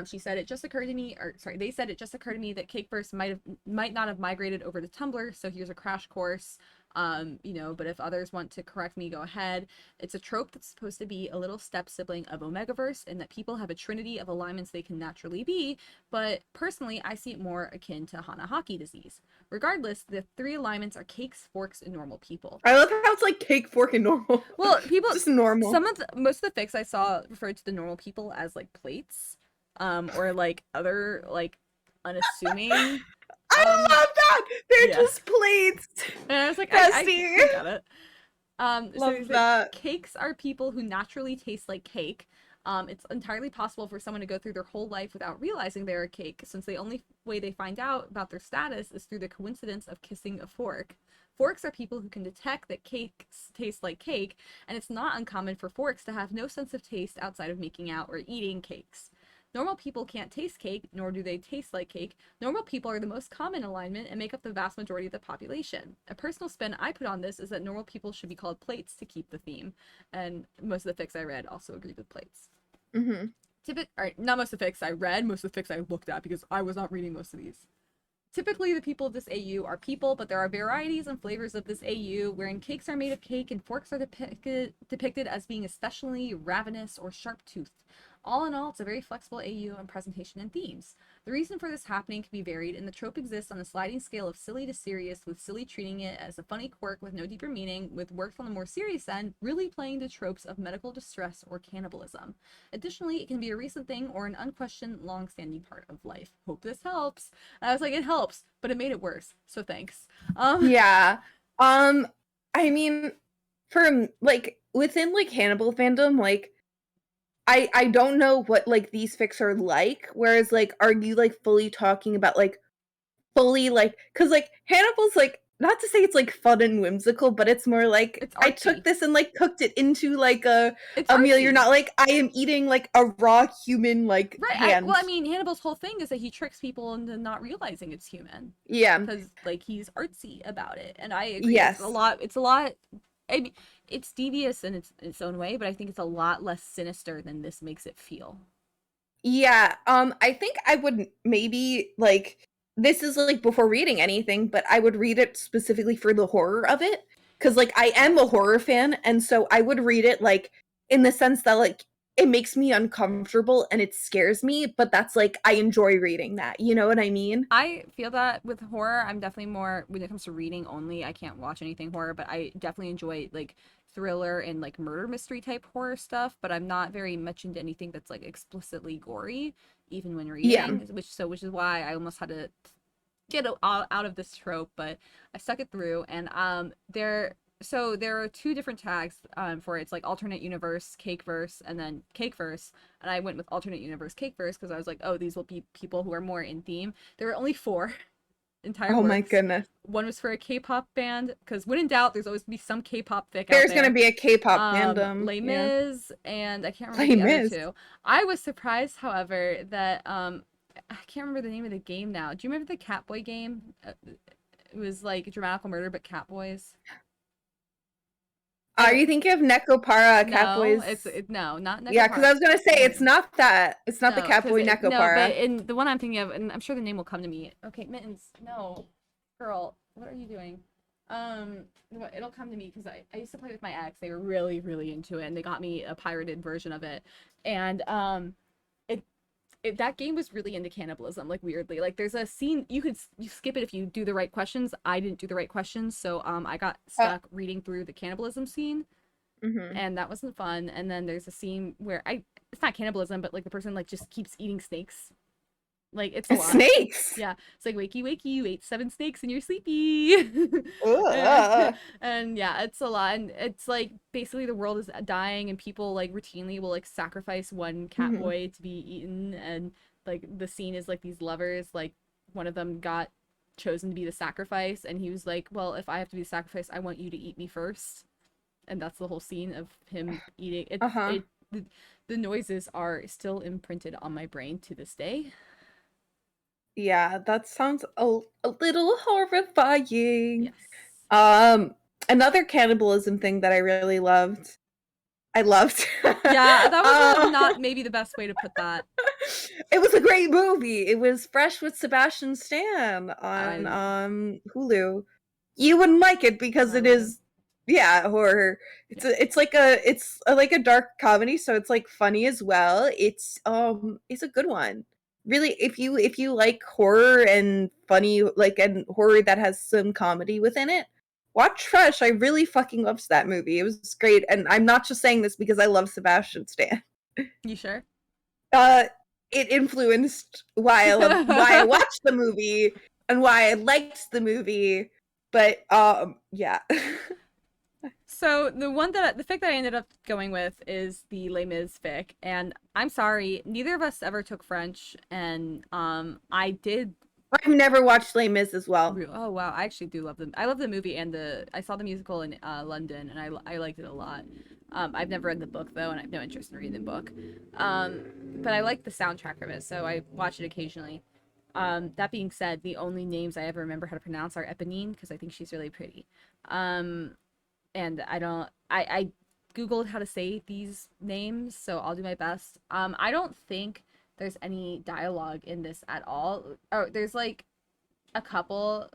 She said, it just occurred to me, or sorry, they said it just occurred to me that Cakeverse might not have migrated over to Tumblr, so here's a crash course. But if others want to correct me, go ahead. It's a trope that's supposed to be a little step sibling of Omegaverse, and that people have a trinity of alignments they can naturally be, but personally, I see it more akin to Hanahaki disease. Regardless, the 3 alignments are cakes, forks, and normal people. I love how it's like cake, fork, and normal. Well, people just normal. Most of the fics I saw referred to the normal people as like plates, or like other like unassuming. I love that. They're just plates. And I was like, I got it. Love that. Cakes are people who naturally taste like cake. It's entirely possible for someone to go through their whole life without realizing they're a cake, since the only way they find out about their status is through the coincidence of kissing a fork. Forks are people who can detect that cakes taste like cake, and it's not uncommon for forks to have no sense of taste outside of making out or eating cakes. Normal people can't taste cake, nor do they taste like cake. Normal people are the most common alignment and make up the vast majority of the population. A personal spin I put on this is that normal people should be called plates to keep the theme, and most of the fics I read also agreed with plates. Not most of the fics I read, most of the fics I looked at, because I was not reading most of these. Typically, the people of this AU are people, but there are varieties and flavors of this AU, wherein cakes are made of cake and forks are depicted as being especially ravenous or sharp-toothed. All in all, it's a very flexible AU in presentation and themes. The reason for this happening can be varied, and the trope exists on a sliding scale of silly to serious, with silly treating it as a funny quirk with no deeper meaning, with works on the more serious end really playing the tropes of medical distress or cannibalism. Additionally, it can be a recent thing or an unquestioned, long-standing part of life. Hope this helps. And I was like, it helps, but it made it worse, so thanks. Yeah. I mean, for like within like Hannibal fandom, like I don't know what like these fics are like, whereas like are you like fully talking about like fully like, because like Hannibal's like, not to say it's like fun and whimsical, but it's more like I took this and like cooked it into like a meal. You're not like I am eating like a raw human like hand. I mean, Hannibal's whole thing is that he tricks people into not realizing it's human. Yeah, because like he's artsy about it, and I agree. Yes, it's a lot. I mean, it's devious in its own way, but I think it's a lot less sinister than this makes it feel. Yeah, I think I would maybe like, this is like before reading anything, but I would read it specifically for the horror of it, because like I am a horror fan, and so I would read it like in the sense that like it makes me uncomfortable and it scares me, but that's like I enjoy reading that. You know what I mean? I feel that with horror, I'm definitely more when it comes to reading only. I can't watch anything horror, but I definitely enjoy like thriller and like murder mystery type horror stuff, but I'm not very much into anything that's like explicitly gory, even when Yeah. reading, which is why I almost had to get out of this trope, but I stuck it through. And there are two different tags for it. It's like alternate universe Cakeverse and then Cakeverse, and I went with alternate universe Cakeverse because I was like, oh, these will be people who are more in theme. There were only 4 entire Oh my works. goodness. One was for a K-pop band, because when in doubt, there's always gonna be some K-pop fic out There's there. gonna be a K-pop fandom. Les Yeah. Mis, and I can't Les remember the other Mis. two. I was surprised, however, that I can't remember the name of the game now. Do you remember the Catboy game? It was like Dramatical Murder, but Catboys. Are you thinking of Nekopara No, Catboys? no, not Nekopara. Yeah, because I was gonna say it's not that. It's not the No, 'cause Catboy No, Nekopara. but in the one I'm thinking of, and I'm sure the name will come to me. Okay, Mittens. No, girl, what are you doing? It'll come to me because I used to play with my ex. They were really, really into it, and they got me a pirated version of it. And that game was really into cannibalism, like weirdly. Like there's a scene you skip it if you do the right questions. I didn't do the right questions, so I got stuck reading through the cannibalism scene, and that wasn't fun. And then there's a scene where it's not cannibalism, but like the person like just keeps eating snakes. Like it's a lot. Snakes. Yeah, it's like wakey wakey, you ate 7 snakes and you're sleepy. And yeah, it's a lot, and it's like basically the world is dying, and people like routinely will like sacrifice one cat boy to be eaten, and like the scene is like these lovers, like one of them got chosen to be the sacrifice, and he was like, well, if I have to be the sacrifice, I want you to eat me first, and that's the whole scene of him eating it. The noises are still imprinted on my brain to this day. Yeah, that sounds a little horrifying. Yes. Another cannibalism thing that I really loved. I loved. Yeah, that was not maybe the best way to put that. It was a great movie. It was Fresh with Sebastian Stan on Hulu. You wouldn't like it because it is, yeah, horror. It's like a dark comedy, so it's like funny as well. It's a good one. Really, if you like horror and funny, like, and horror that has some comedy within it, watch Fresh. I really fucking loved that movie. It was great, and I'm not just saying this because I love Sebastian Stan. You sure? It influenced why I watched the movie and why I liked the movie. But yeah. So the fic that I ended up going with is the Les Mis fic, and I'm sorry, neither of us ever took French, and I did. I've never watched Les Mis as well. Oh wow, I actually do love them. I love the movie, and I saw the musical in London, and I liked it a lot. I've never read the book though, and I have no interest in reading the book. But I like the soundtrack of it, so I watch it occasionally. That being said, the only names I ever remember how to pronounce are Eponine, because I think she's really pretty. And I Googled how to say these names, so I'll do my best. I don't think there's any dialogue in this at all. Oh, there's like a couple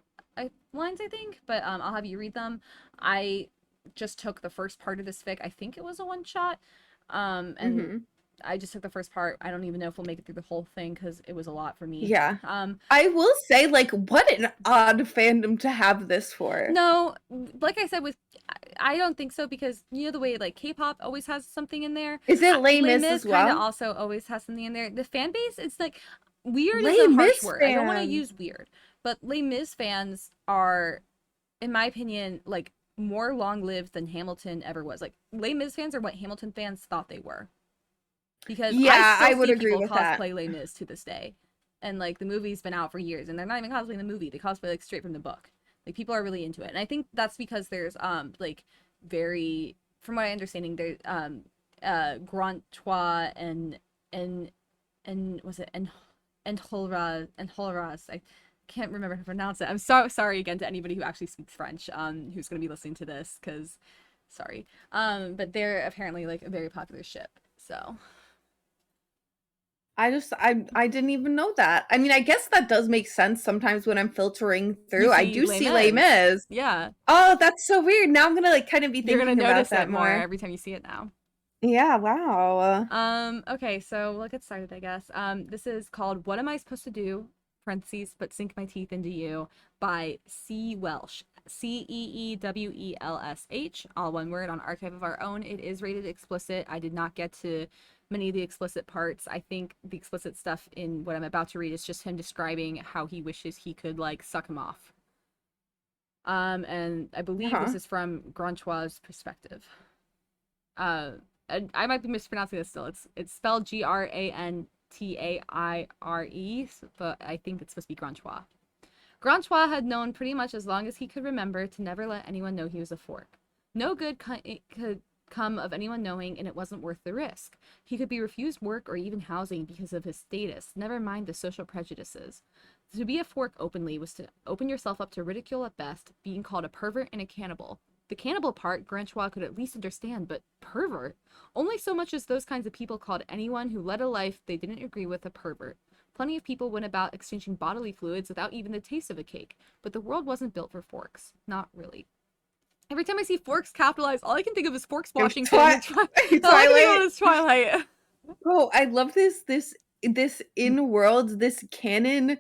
lines, I think, but I'll have you read them. I just took the first part of this fic. I think it was a one shot. And I just took the first part. I don't even know if we'll make it through the whole thing because it was a lot for me. Yeah. I will say, like, what an odd fandom to have this for. No, like I said, I don't think so, because you know the way like K-pop always has something in there. Is it Les Mis as well? Kind of also always has something in there. The fan base, it's like weird is a harsh word. I don't want to use weird, but Les Mis fans are, in my opinion, like more long-lived than Hamilton ever was. Like Les Mis fans are what Hamilton fans thought they were. Because I would agree with that. Cosplay Les Mis to this day, and like the movie's been out for years, and they're not even cosplaying the movie; they cosplay like straight from the book. Like people are really into it, and I think that's because there's like very, from what I'm understanding, there's Grand Trois and was it and Holras. I can't remember how to pronounce it. I'm so sorry again to anybody who actually speaks French, who's gonna be listening to this, because sorry. But they're apparently like a very popular ship, so. I didn't even know that. I mean, I guess that does make sense sometimes when I'm filtering through. I do see Les Mis. Yeah. Oh, that's so weird. Now I'm gonna like kind of be thinking about that more every time you see it now. Yeah, wow. Okay, so we'll get started, I guess. This is called What Am I Supposed to Do? Parentheses, but sink my teeth into you by C. Welsh. Ceewelsh, all one word on Archive of Our Own. It is rated explicit. I did not get to many of the explicit parts. I think the explicit stuff in what I'm about to read is just him describing how he wishes he could like suck him off. And I believe this is from Granchois' perspective. I might be mispronouncing this still. It's spelled Grantaire, but I think it's supposed to be Granchois. Granchois had known pretty much as long as he could remember to never let anyone know he was a fork. No good could come of anyone knowing, and it wasn't worth the risk. He could be refused work or even housing because of his status, never mind the social prejudices. To be a fork openly was to open yourself up to ridicule at best, being called a pervert and a cannibal. The cannibal part, Granchois could at least understand, but pervert? Only so much as those kinds of people called anyone who led a life they didn't agree with a pervert. Plenty of people went about exchanging bodily fluids without even the taste of a cake, but the world wasn't built for forks. Not really. Every time I see forks capitalized, all I can think of is Forks Washington. All I can think of is Twilight. Oh, I love this in-world, this canon.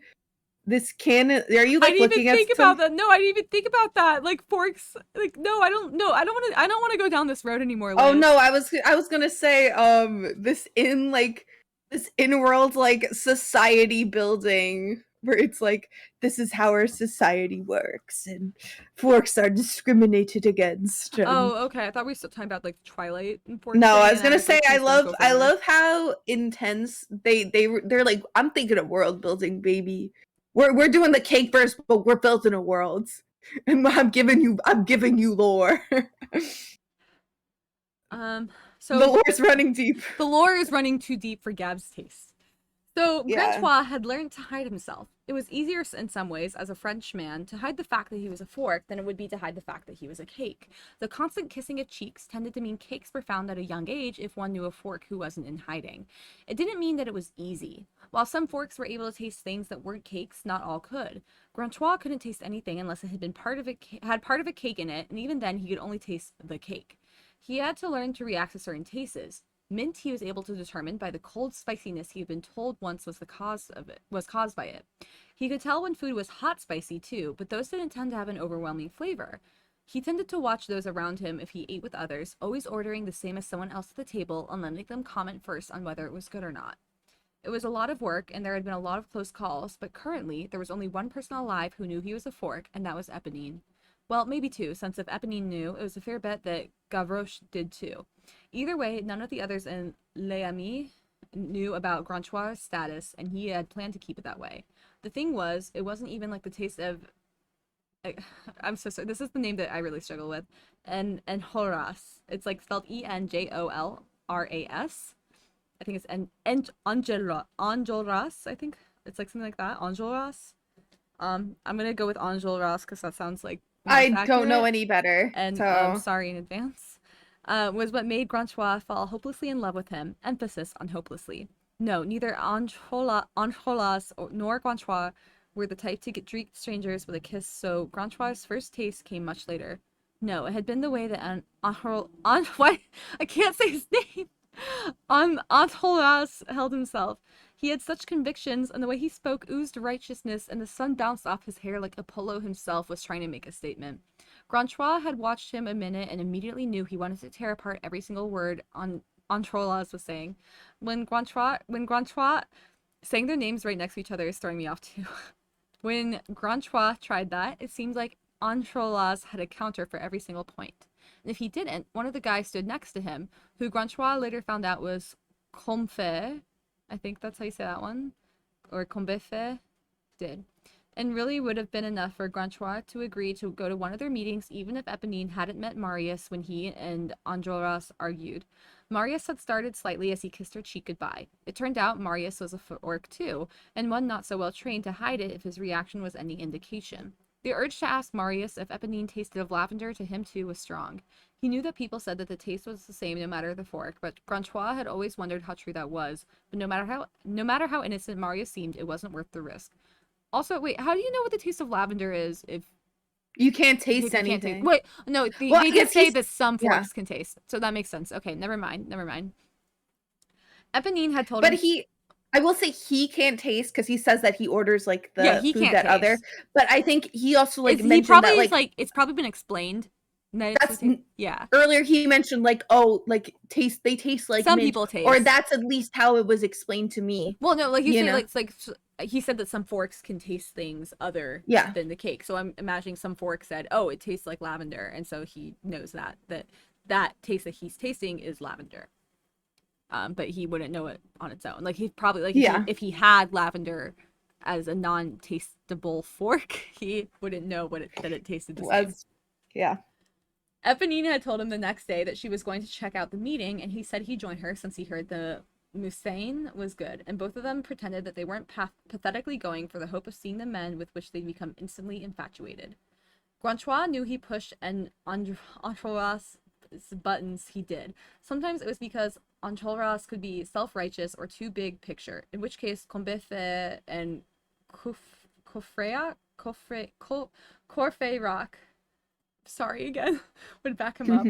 Are you like looking at I didn't even think about that. No, I didn't even think about that. Like forks. Like no, I don't. No, I don't want to. I don't want to go down this road anymore. Liz. Oh no, I was gonna say this in-world like society building where it's like this is how our society works and forks are discriminated against. Oh, okay. I thought we were still talking about like Twilight and forks. No, I was gonna say I love how intense they're like. I'm thinking of world building, baby. We're doing the Cakeverse, but we're building a world, and I'm giving you lore. So the lore is running deep. The lore is running too deep for Gab's taste. So Yeah. Granchois had learned to hide himself. It was easier in some ways as a French man to hide the fact that he was a fork than it would be to hide the fact that he was a cake. The constant kissing of cheeks tended to mean cakes were found at a young age if one knew a fork who wasn't in hiding. It didn't mean that it was easy. While some forks were able to taste things that weren't cakes, not all could. Granchois couldn't taste anything unless it had been part of a cake in it, and even then he could only taste the cake. He had to learn to react to certain tastes. Mint he was able to determine by the cold spiciness he had been told once was caused by it. He could tell when food was hot spicy too, but those didn't tend to have an overwhelming flavor. He tended to watch those around him if he ate with others, always ordering the same as someone else at the table and letting them comment first on whether it was good or not. It was a lot of work, and there had been a lot of close calls, but currently there was only one person alive who knew he was a fork, and that was Eponine. Well, maybe two, since if Eponine knew, it was a fair bet that Gavroche did too. Either way, none of the others in Les Amis knew about Granchois' status, and he had planned to keep it that way. The thing was, it wasn't even like the taste of... I'm so sorry, this is the name that I really struggle with. Enjolras. It's like spelled Enjolras. I think it's Enjolras, I think. It's like something like that. Enjolras. I'm gonna go with Enjolras because that sounds like I don't know any better. And so. I'm sorry in advance. Was what made Granchois fall hopelessly in love with him. Emphasis on hopelessly. No, neither Enjolras nor Granchois were the type to treat strangers with a kiss, so Granchois' first taste came much later. No, it had been the way that what? I can't say his name. Enjolras held himself. He had such convictions, and the way he spoke oozed righteousness, and the sun bounced off his hair like Apollo himself was trying to make a statement. Granchois had watched him a minute and immediately knew he wanted to tear apart every single word Enjolras was saying. When Granchois saying their names right next to each other is throwing me off too. When Granchois tried that, it seemed like Enjolras had a counter for every single point. And if he didn't, one of the guys stood next to him, who Granchois later found out was Combeferre. I think that's how you say that one. Or Combeferre did. And really would have been enough for Granchois to agree to go to one of their meetings even if Eponine hadn't met Marius when he and Enjolras argued. Marius had started slightly as he kissed her cheek goodbye. It turned out Marius was a fork too, and one not so well trained to hide it if his reaction was any indication. The urge to ask Marius if Eponine tasted of lavender to him too was strong. He knew that people said that the taste was the same no matter the fork, but Granchois had always wondered how true that was. But no matter how innocent Marius seemed, it wasn't worth the risk. Also, wait, how do you know what the taste of lavender is if You can't They taste can't anything. Wait, no, Well, they I did guess say he's that some yeah. forks can taste, so that makes sense. Okay, never mind. Eponine had told But him, I will say he can't taste because he says that he orders like yeah, the he food can't that other. taste. But I think he also like He mentioned probably that is like like it's probably been explained that it's that's yeah. earlier he mentioned like, oh, like they taste like Some mint, people or taste. that's at least how it was explained to me. Well, no, like you You say, know? like it's like he said that some forks can taste things other Yeah. than the cake. So I'm imagining some fork said, "Oh, it tastes like lavender," and so he knows that taste that he's tasting is lavender. But he wouldn't know it on its own. Like he probably like Yeah. if he had lavender as a non-tastable fork, he wouldn't know that it tasted the same. Yeah. Eponine had told him the next day that she was going to check out the meeting, and he said he'd join her since he heard the Musain was good, and both of them pretended that they weren't pathetically going for the hope of seeing the men with which they'd become instantly infatuated. Granchois knew he pushed and Enjolras' buttons he did. Sometimes it was because Enjolras could be self-righteous or too big picture, in which case Combeferre and Courfeyrac, sorry again, would back him up.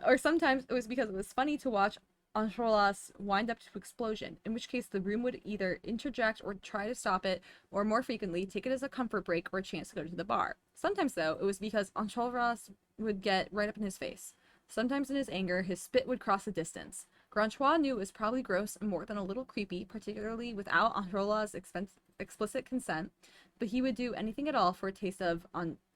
Or sometimes it was because it was funny to watch Enjolras wind up to explosion, in which case the room would either interject or try to stop it, or more frequently, take it as a comfort break or a chance to go to the bar. Sometimes, though, it was because Enjolras would get right up in his face. Sometimes in his anger, his spit would cross a distance. Granchois knew it was probably gross and more than a little creepy, particularly without Enjolras' explicit consent, but he would do anything at all for a taste of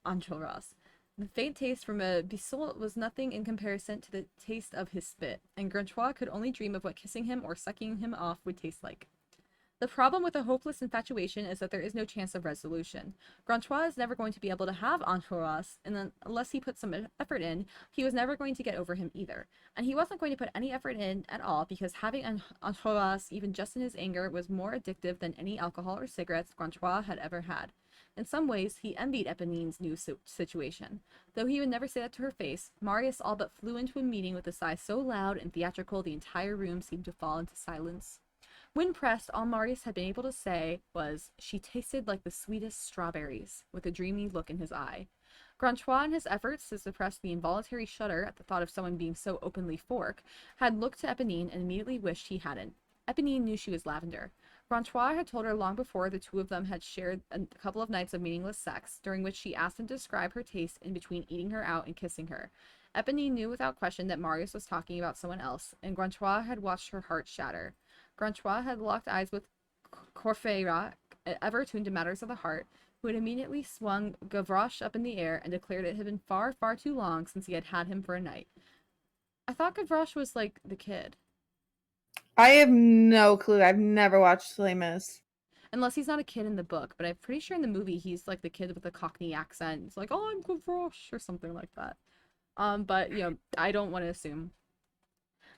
Enjolras. The faint taste from a bisou was nothing in comparison to the taste of his spit, and Granchois could only dream of what kissing him or sucking him off would taste like. The problem with a hopeless infatuation is that there is no chance of resolution. Granchois is never going to be able to have Enjolras, and unless he put some effort in, he was never going to get over him either. And he wasn't going to put any effort in at all because having Enjolras, even just in his anger, was more addictive than any alcohol or cigarettes Granchois had ever had. In some ways, he envied Eponine's new situation. Though he would never say that to her face, Marius all but flew into a meeting with a sigh so loud and theatrical the entire room seemed to fall into silence. When pressed, all Marius had been able to say was, "She tasted like the sweetest strawberries," with a dreamy look in his eye. Granchois, in his efforts to suppress the involuntary shudder at the thought of someone being so openly fork, had looked to Eponine and immediately wished he hadn't. Eponine knew she was lavender. Granchois had told her long before the two of them had shared a couple of nights of meaningless sex, during which she asked him to describe her taste in between eating her out and kissing her. Eponine knew without question that Marius was talking about someone else, and Granchois had watched her heart shatter. Granchois had locked eyes with Courfeyrac, ever attuned to matters of the heart, who had immediately swung Gavroche up in the air and declared it had been far, far too long since he had had him for a night. I thought Gavroche was like the kid. I have no clue. I've never watched Les Mis. Unless he's not a kid in the book, but I'm pretty sure in the movie he's like the kid with the Cockney accent. It's like, "Oh, I'm Gavroche," or something like that. But I don't want to assume.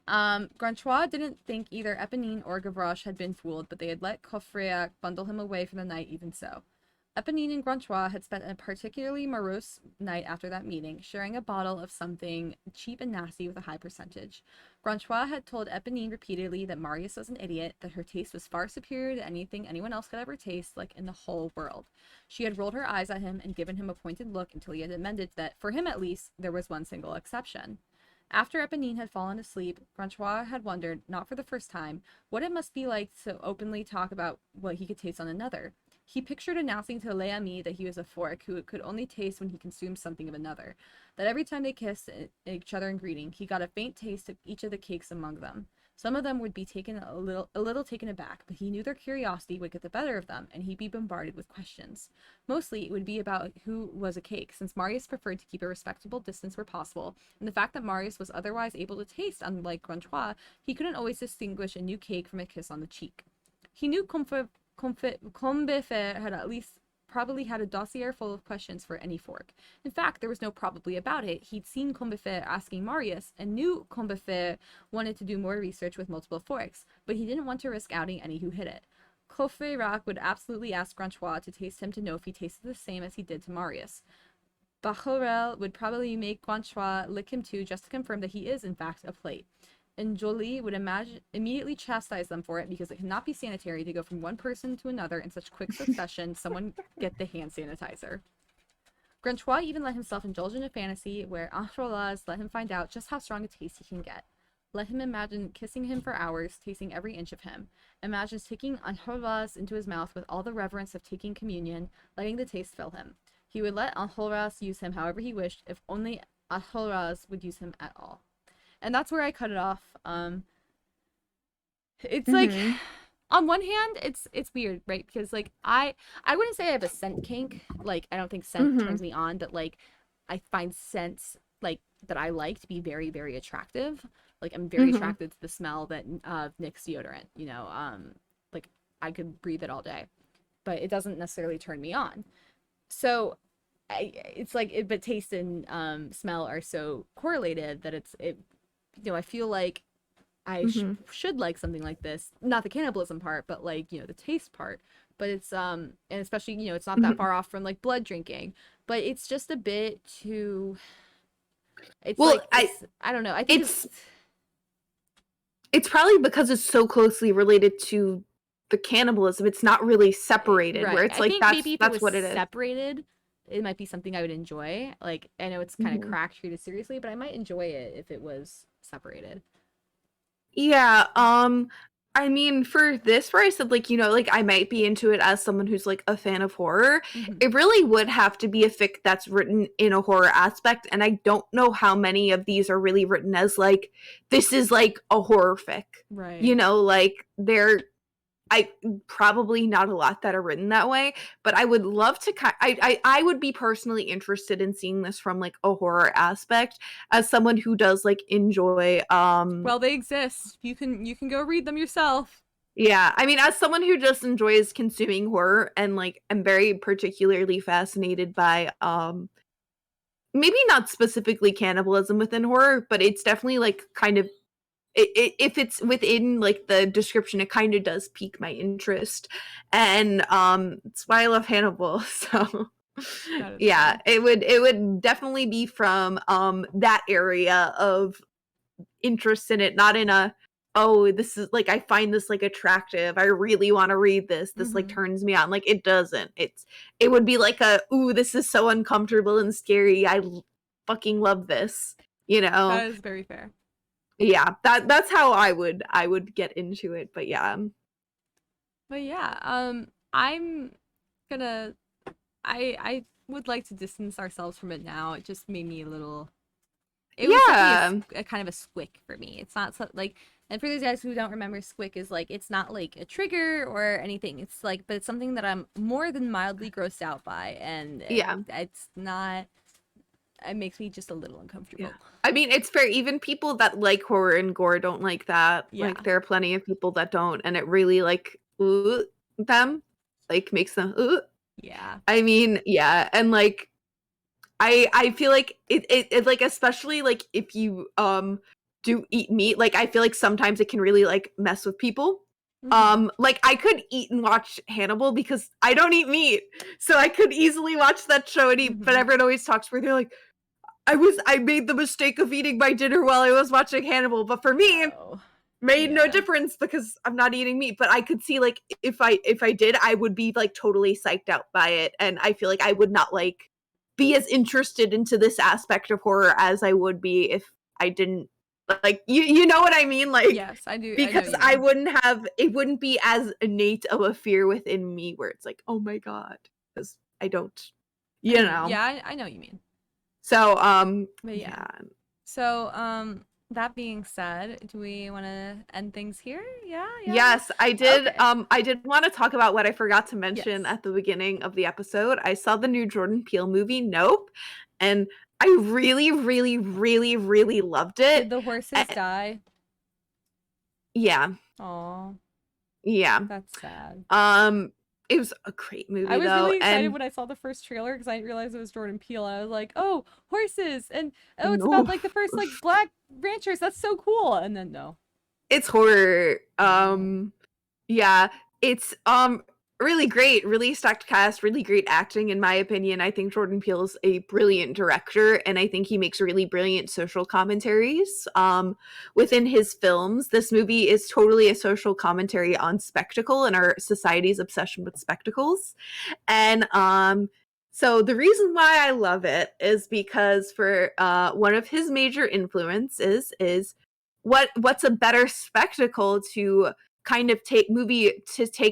Granchois didn't think either Eponine or Gavroche had been fooled, but they had let Courfeyrac bundle him away for the night even so. Eponine and Granchois had spent a particularly morose night after that meeting, sharing a bottle of something cheap and nasty with a high percentage. Granchois had told Eponine repeatedly that Marius was an idiot, that her taste was far superior to anything anyone else could ever taste, like in the whole world. She had rolled her eyes at him and given him a pointed look until he had admitted that, for him at least, there was one single exception. After Eponine had fallen asleep, Granchois had wondered, not for the first time, what it must be like to openly talk about what he could taste on another. He pictured announcing to Les Amis that he was a fork who could only taste when he consumed something of another, that every time they kissed each other in greeting, he got a faint taste of each of the cakes among them. Some of them would be taken a little taken aback, but he knew their curiosity would get the better of them, and he'd be bombarded with questions. Mostly, it would be about who was a cake, since Marius preferred to keep a respectable distance where possible, and the fact that Marius was otherwise able to taste, unlike Granchois, he couldn't always distinguish a new cake from a kiss on the cheek. He knew Combeferre had at least probably had a dossier full of questions for any fork. In fact, there was no probably about it. He'd seen Combeferre asking Marius, and knew Combeferre wanted to do more research with multiple forks, but he didn't want to risk outing any who hid it. Courfeyrac would absolutely ask Granchois to taste him to know if he tasted the same as he did to Marius. Bahorel would probably make Granchois lick him too, just to confirm that he is, in fact, a plate. And Jolie would immediately chastise them for it because it cannot be sanitary to go from one person to another in such quick succession. Someone get the hand sanitizer. Granchois even let himself indulge in a fantasy where Enjolras let him find out just how strong a taste he can get. Let him imagine kissing him for hours, tasting every inch of him. Imagine taking Enjolras into his mouth with all the reverence of taking communion, letting the taste fill him. He would let Enjolras use him however he wished, if only Enjolras would use him at all. And that's where I cut it off. It's like, on one hand, it's weird, right? Because like I wouldn't say I have a scent kink. Like I don't think scent turns me on, but like I find scents like that I like to be very, very attractive. Like I'm very attracted to the smell that of Nick's deodorant. You know, like I could breathe it all day, but it doesn't necessarily turn me on. So it's like, but taste and smell are so correlated that it. You know, I feel like I should like something like this. Not the cannibalism part, but like, you know, the taste part. But it's and especially, you know, it's not that far off from like blood drinking, but it's just a bit too. It's well, like I don't know. I think it's probably because it's so closely related to the cannibalism. It's not really separated. Right. Where it's I like think that's maybe if that's it was what it is. separated, it might be something I would enjoy. Like I know it's kind of crack treated seriously, but I might enjoy it if it was separated. Yeah, I mean, for this, where I said, like, you know, like, I might be into it as someone who's, like, a fan of horror, it really would have to be a fic that's written in a horror aspect, and I don't know how many of these are really written as, like, this is, like, a horror fic. Right. You know, like, probably not a lot that are written that way, but I would love to I would be personally interested in seeing this from like a horror aspect as someone who does like enjoy Well, they exist. You can go read them yourself. Yeah, I mean, as someone who just enjoys consuming horror and like am very particularly fascinated by maybe not specifically cannibalism within horror, but it's definitely like kind of if it's within like the description, it kind of does pique my interest, and it's why I love Hannibal. So yeah, it would definitely be from that area of interest in it, not in a, oh, this is like, I find this like attractive, I really want to read this like turns me on. Like it doesn't. It would be like a, ooh, this is so uncomfortable and scary, fucking love this, you know. That is very fair. Yeah, that's how I would get into it. But yeah, I'm gonna I would like to distance ourselves from it now. It just made me a little, it was definitely a kind of a squick for me. It's not so, like, and for those guys who don't remember, squick is like, it's not like a trigger or anything, it's like, but it's something that I'm more than mildly grossed out by, and it's not, it makes me just a little uncomfortable. Yeah. I mean, it's fair. Even people that like horror and gore don't like that. Yeah. Like, there are plenty of people that don't, and it really like them, like makes them. Yeah. I mean, yeah, and like, I feel like it like, especially like if you do eat meat, like I feel like sometimes it can really like mess with people. Like I could eat and watch Hannibal because I don't eat meat, so I could easily watch that show and eat. But everyone always talks where they're like, I made the mistake of eating my dinner while I was watching Hannibal, but for me, made no difference because I'm not eating meat. But I could see like if I did, I would be like totally psyched out by it, and I feel like I would not like be as interested into this aspect of horror as I would be if I didn't. Like, you know what I mean? Like, yes, I do. Because I wouldn't have, it wouldn't be as innate of a fear within me where it's like, oh my god, because I don't, you know. Yeah, I know what you mean. So, but yeah. So, that being said, do we want to end things here? Yeah. Yes, I did. Okay. I did want to talk about what I forgot to mention at the beginning of the episode. I saw the new Jordan Peele movie, Nope, and I really, really, really, really loved it. Did the horses die? Yeah. Aw. Yeah. That's sad. It was a great movie, I was though, really excited and when I saw the first trailer because I didn't realize it was Jordan Peele. I was like, oh, horses, and oh, it's about like the first like black ranchers. That's so cool. And then no. It's horror. Yeah, it's really great, really stacked cast, really great acting, in my opinion. I think Jordan Peele is a brilliant director, and I think he makes really brilliant social commentaries within his films. This movie is totally a social commentary on spectacle and our society's obsession with spectacles. And So the reason why I love it is because for one of his major influences is what's a better spectacle to kind of take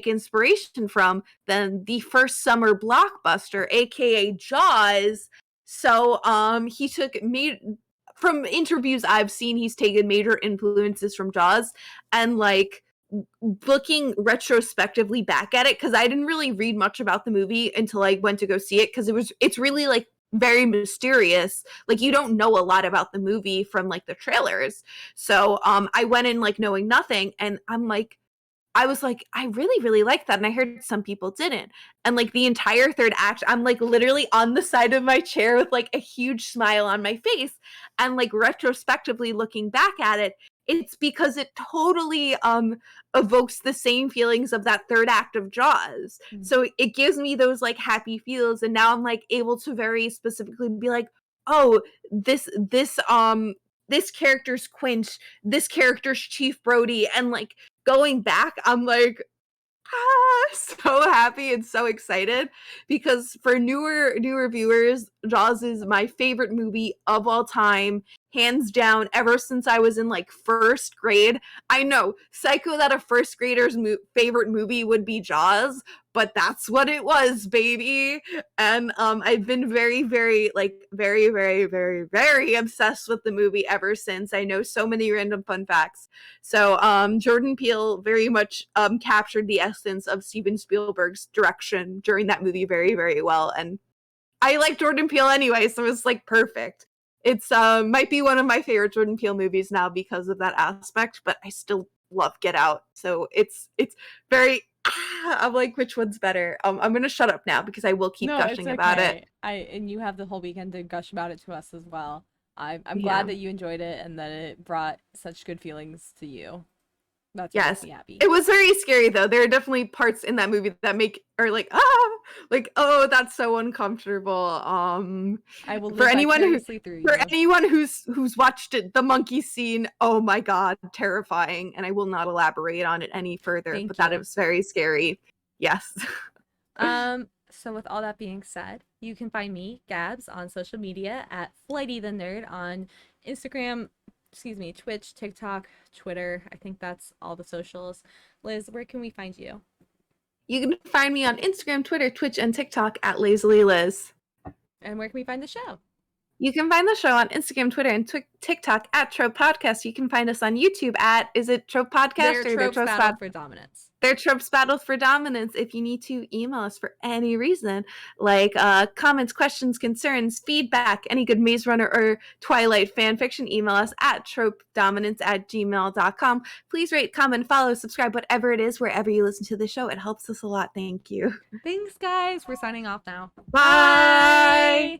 inspiration from than the first summer blockbuster, aka Jaws. So he took made from interviews I've seen, he's taken major influences from Jaws, and like looking retrospectively back at it, because I didn't really read much about the movie until I went to go see it, because it's really like very mysterious. Like you don't know a lot about the movie from like the trailers. So I went in like knowing nothing, and I was like, I really, really like that. And I heard some people didn't. And like the entire third act, I'm like literally on the side of my chair with like a huge smile on my face. And like retrospectively looking back at it, it's because it totally evokes the same feelings of that third act of Jaws. Mm. So it gives me those like happy feels. And now I'm like able to very specifically be like, oh, this character's Quinch, this character's Chief Brody, and like going back, I'm like, so happy and so excited, because for newer viewers, Jaws is my favorite movie of all time, hands down, ever since I was in like first grade. I know, psycho that a first grader's favorite movie would be Jaws, but that's what it was, baby. And I've been very, very, very, very, very, very obsessed with the movie ever since. I know so many random fun facts. So Jordan Peele very much captured the essence of Steven Spielberg's direction during that movie very, very well. And I like Jordan Peele anyway, so it's like perfect. It's might be one of my favorite Jordan Peele movies now because of that aspect, but I still love Get Out. So it's very I'm like, which one's better? I'm gonna shut up now because I will keep gushing about it. And you have the whole weekend to gush about it to us as well. I'm Yeah. glad that you enjoyed it and that it brought such good feelings to you. That's what makes me happy. It was very scary though. There are definitely parts in that movie that are like, like, oh, that's so uncomfortable. I will live for anyone vicariously through you. For anyone who's watched it, the monkey scene, oh my god, terrifying. And I will not elaborate on it any further, but that it was very scary. Yes. So with all that being said, you can find me, Gabs, on social media at Flighty the Nerd on Instagram, Twitch, TikTok, Twitter. I think that's all the socials. Liz, where can we find you? You can find me on Instagram, Twitter, Twitch, and TikTok at Lazily Liz. And where can we find the show? You can find the show on Instagram, Twitter, and TikTok at Trope Podcast. You can find us on YouTube at, is it Trope Podcast? Their Tropes Battled for Dominance. Their Tropes Battled for Dominance. If you need to email us for any reason, like comments, questions, concerns, feedback, any good Maze Runner or Twilight fan fiction, email us at tropedominance@gmail.com. Please rate, comment, follow, subscribe, whatever it is, wherever you listen to the show. It helps us a lot. Thank you. Thanks, guys. We're signing off now. Bye.